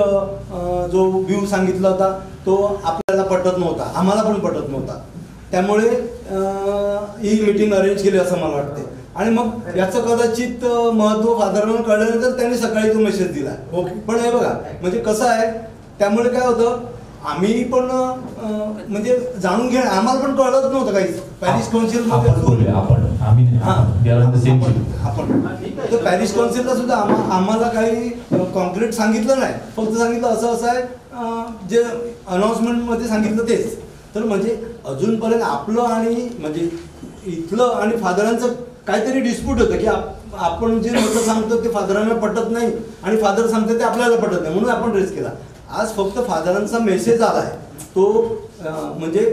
जो व्ह्यू सांगितला होता तो आपल्याला पटत नव्हता, आम्हाला पण पटत नव्हता. त्यामुळे ही मीटिंग अरेंज केली असं मला वाटते. आणि मग याचं कदाचित महत्व फादरांना कळल्यानंतर त्यांनी सकाळी तो मेसेज दिला. ओके. पण हे बघा म्हणजे कसं आहे, त्यामुळे काय होतं, आम्ही पण म्हणजे जाणून घ्या, आम्हाला पण कळत नव्हतं काहीच. पॅरिश काउन्सिल आपण तर पॅरिश काउन्सिलला सुद्धा आम्हाला काही कॉन्क्रीट सांगितलं नाही, फक्त सांगितलं असं असं आहे, जे अनाउन्समेंट मध्ये सांगितलं तेच. तर म्हणजे अजूनपर्यंत आपलं आणि म्हणजे इथलं आणि फादरांचं काहीतरी डिस्प्यूट होतं की आपण जे मतं सांगतो ते फादरांना पटत नाही आणि फादर सांगतो ते आपल्याला पटत नाही, म्हणून आपण रेस केला. आज फक्त फादरांचा मेसेज आला आहे, तो म्हणजे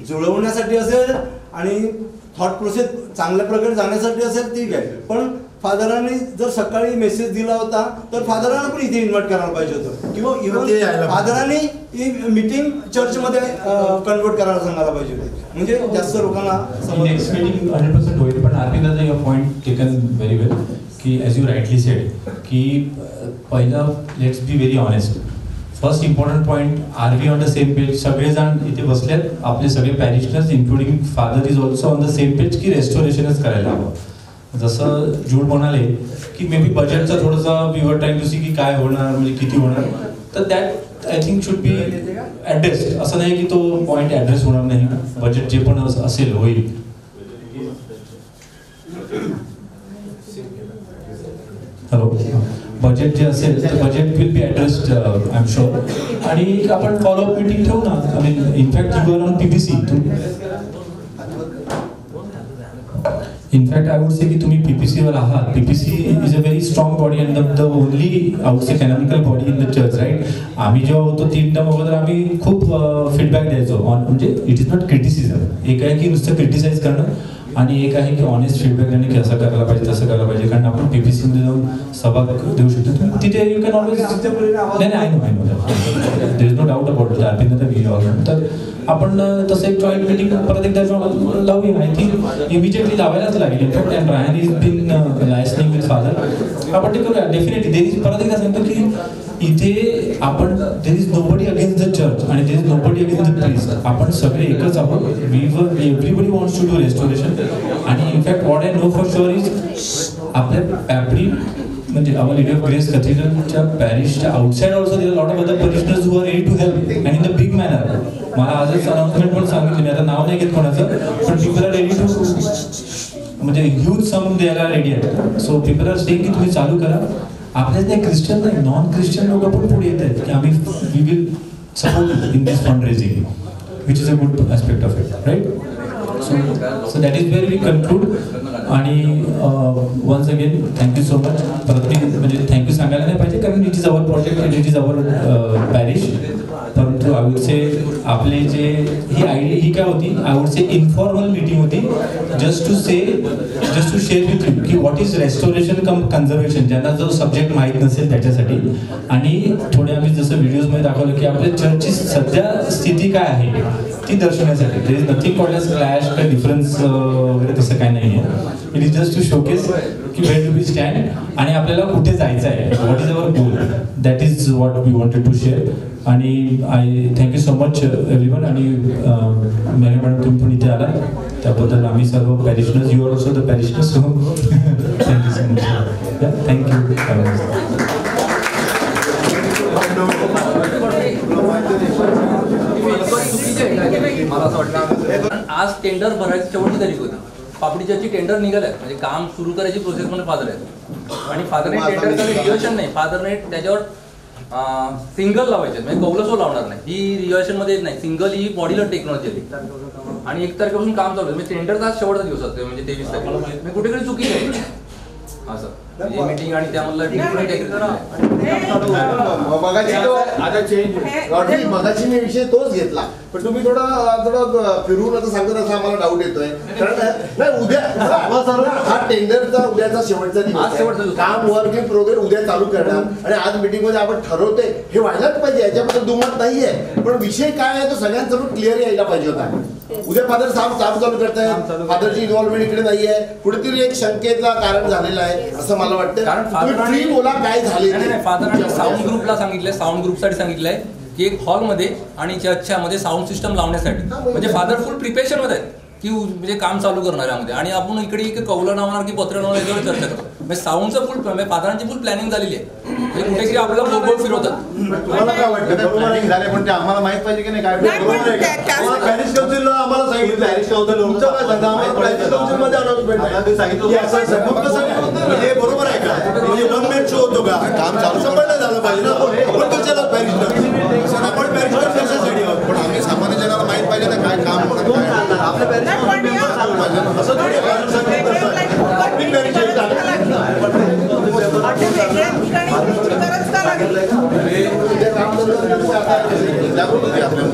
जुळवण्यासाठी असेल आणि थॉट प्रोसेस चांगल्या प्रकारे जाण्यासाठी असेल ठीक आहे. पण फादरांनी जर सकाळी मेसेज दिला होता तर फादरांना पण इथे इन्व्हाइट करायला पाहिजे होतं, किंवा इव्हन फादरांनी ही मीटिंग चर्चमध्ये कन्वर्ट करायला सांगायला पाहिजे होते, म्हणजे जास्त लोकांना नेक्स्ट मीटिंग 100% होईल. पण आरपी दादा your point taken very well की ॲज यू राईटली सेड की पहिलं let's be very honest. First important point, are we on the same page. सगळेजण इथे बसलेत, आपले सगळे parishioners including father is also on the same page की रेस्टोरेशनच करायला हवं. जसं जूड म्हणाले की मे बी बजेटचं थोडंसं we were trying to C की काय होणार, म्हणजे किती होणार, तर that I think should be addressed. असं नाही की तो पॉईंट ॲड्रेस होणार नाही, बजेट जे पण असेल होईल. हॅलो, बजेट जे असेल तर budget will be addressed I am sure. आणि आपण फॉलोअप मीटिंग ठेवू ना. I mean in fact you are on PPC. In fact I would say की तुम्ही पीपीसीवर आहात. PPC is a very strong body and the only out say canonical body in the church, right. आम्ही जेव्हा होतो 3 टर्म अगोदर आम्ही खूप फीडबॅक द्यायचो ऑन, म्हणजे इट इज नॉट क्रिटिसिझम. एक आहे की नुसतं क्रिटिसाइज करणं आणि एक आहे की ऑनेस्ट फीडबॅक देणं की असं करायला पाहिजे तसं करायला पाहिजे. कारण आपण पीपीसीमध्ये जाऊन सभा देऊ शकतो, तिथे यू कॅन ऑलवेज. नाही I know there is no doubt about that. तर आपण तसं एक जॉईंट मीटिंग परत एकदा लावूया. आय थिंक इमिजिएटली लावायलाच लागेल. इनफॅक्ट अँड रायन इज बीन लायसनिंग विथ फादर. आपण ते करूया डेफिनेटली. देर इज परत एकदा सांगतो की इथे आपण there is nobody against the church आणि there is nobody against the priest. आपण सगळे एकच आहोत. Everybody wants to do restoration. आणि in fact what I know for sure is आपल्या पॅपरी म्हणजे आवर लेडी ऑफ ग्रेस कॅथेड्रलच्या पॅरिशच्या outside also there lot of other parishioners who are ready to help and in the big manner. मला आजच announcement पण सांगितली, मी आता नाव नाही घेत कोणाचं, पण पीपल आर रेडी टू म्हणजे ह्यूज सम द्यायला रेडी आहेत. सो पीपल आर सेइंग की तुम्ही चालू करा. आपल्याच नाही, ख्रिश्चन नाही, नॉन ख्रिश्चन लोक पण पुढे येत आहेत की आम्ही we will support in this fundraising, which is a good aspect of it, right? So that is where we conclude. आणि once again thank you so much. परत मी म्हणजे थँक्यू सांगायला नाही पाहिजे कारण it is our project and it is our parish. परंतु I would say आपले जे ही काय होती, I would say informal meeting होती just to share with you की what is restoration cum conservation, ज्यांना जो सब्जेक्ट माहीत नसेल त्याच्यासाठी. आणि थोडे आम्ही जसं व्हिडिओजमध्ये दाखवलं की आपल्या चर्चची सध्या स्थिती काय आहे ती दर्शवण्यासाठी. There is nothing called as clash का डिफरन्स वगैरे तसं काय नाही आहे. It is just to showcase की वेअर डू वी स्टँड आणि आपल्याला कुठे जायचं आहे, what is our goal. That is what we wanted to share. आणि I thank you so much everyone. आणि मेघा मॅडम तुम्ही पण इथे आला त्याबद्दल आम्ही सर्व parishioners, you are also the parishioners, so thank you so much. Thank you. मला असं वाटतं आज टेंडर भरायची शेवटची तारीख होती. पापडीची टेंडर निघाल्या म्हणजे काम सुरू करायची प्रोसेस मध्ये फादर आहे आणि फादरने टेंडर रिव्हर्शन नाही, फादरने त्याच्यावर सिंगल लावायचे म्हणजे कौलसो लावणार नाही. ही रिव्हर्शन मध्ये येत नाही, सिंगल ही मॉड्युलर टेक्नॉलॉजी आली आणि 1 तारखेपासून काम चालू आहे. म्हणजे टेंडरचा आज शेवटचा दिवस असतो म्हणजे 23 तारखेला. मी कुठेकडे चुकी आहे असं मीटिंग आणि त्यामधला मगाशी मी विषय तोच घेतला पण तुम्ही थोडा फिरून आता सांगत असं आम्हाला डाऊट येतोय. कारण नाही उद्या हा टेंडरचा उद्याचा शेवटचा दिवस, काम वर्क इन प्रोग्रेस उद्या चालू करणार आणि आज मीटिंग मध्ये आपण ठरवतोय हे व्हायलाच पाहिजे, याच्याबद्दल दुमत नाहीये. पण विषय काय आहे तो सगळ्यांसमोर क्लिअर यायला पाहिजे होता. उद्या फादर काम चालू करतायत, फादरची इन्व्हॉल्वमेंट इकडे नाहीये, कुठेतरी एक शंकेतला कारण झालेला आहे असं मला वाटतं. कारण बोला काय झाले फादरांनी साऊंड ग्रुपला सांगितलंय, साऊंड ग्रुपसाठी सांगितलंय की एक हॉलमध्ये आणि चर्चच्या मध्ये साऊंड सिस्टम लावण्यासाठी. म्हणजे फादर फुल प्रिपेरेशन मध्ये आहेत की म्हणजे काम चालू करणाऱ्यामध्ये. आणि आपण इकडे कौलं नावणार की पत्र नावणार याच्यावर चर्चा करतो. म्हणजे साऊंडचं फुल म्हणजे फादरांची फुल प्लॅनिंग झालेली आहे. म्हणजे कुठेतरी आपल्याला गोल गोल फिरवतात. तुम्हाला काय वाटतं झाले पण ते आम्हाला माहित पाहिजे की नाही काय पॅरिस काउन्सिलला आम्हाला सांगितलं, पॅरिस काउन्सिल तुमचं काय सांगा आम्हाला पॅरिस काउन्सिल मध्ये अनाउन्समेंट सांगितलं हे बरोबर आहे का? म्हणजे 1 मॅन शो होतो का? काम चालू संपलं झालं पाहिजे ना. आपण कशाला पॅरिस आपण पॅरिस कशासाठी आहोत? पण आम्ही सामान्य जनाला माहित पाहिजे ना काय काम आपल्या पॅरिस असं थोडी जागृत होती आपल्या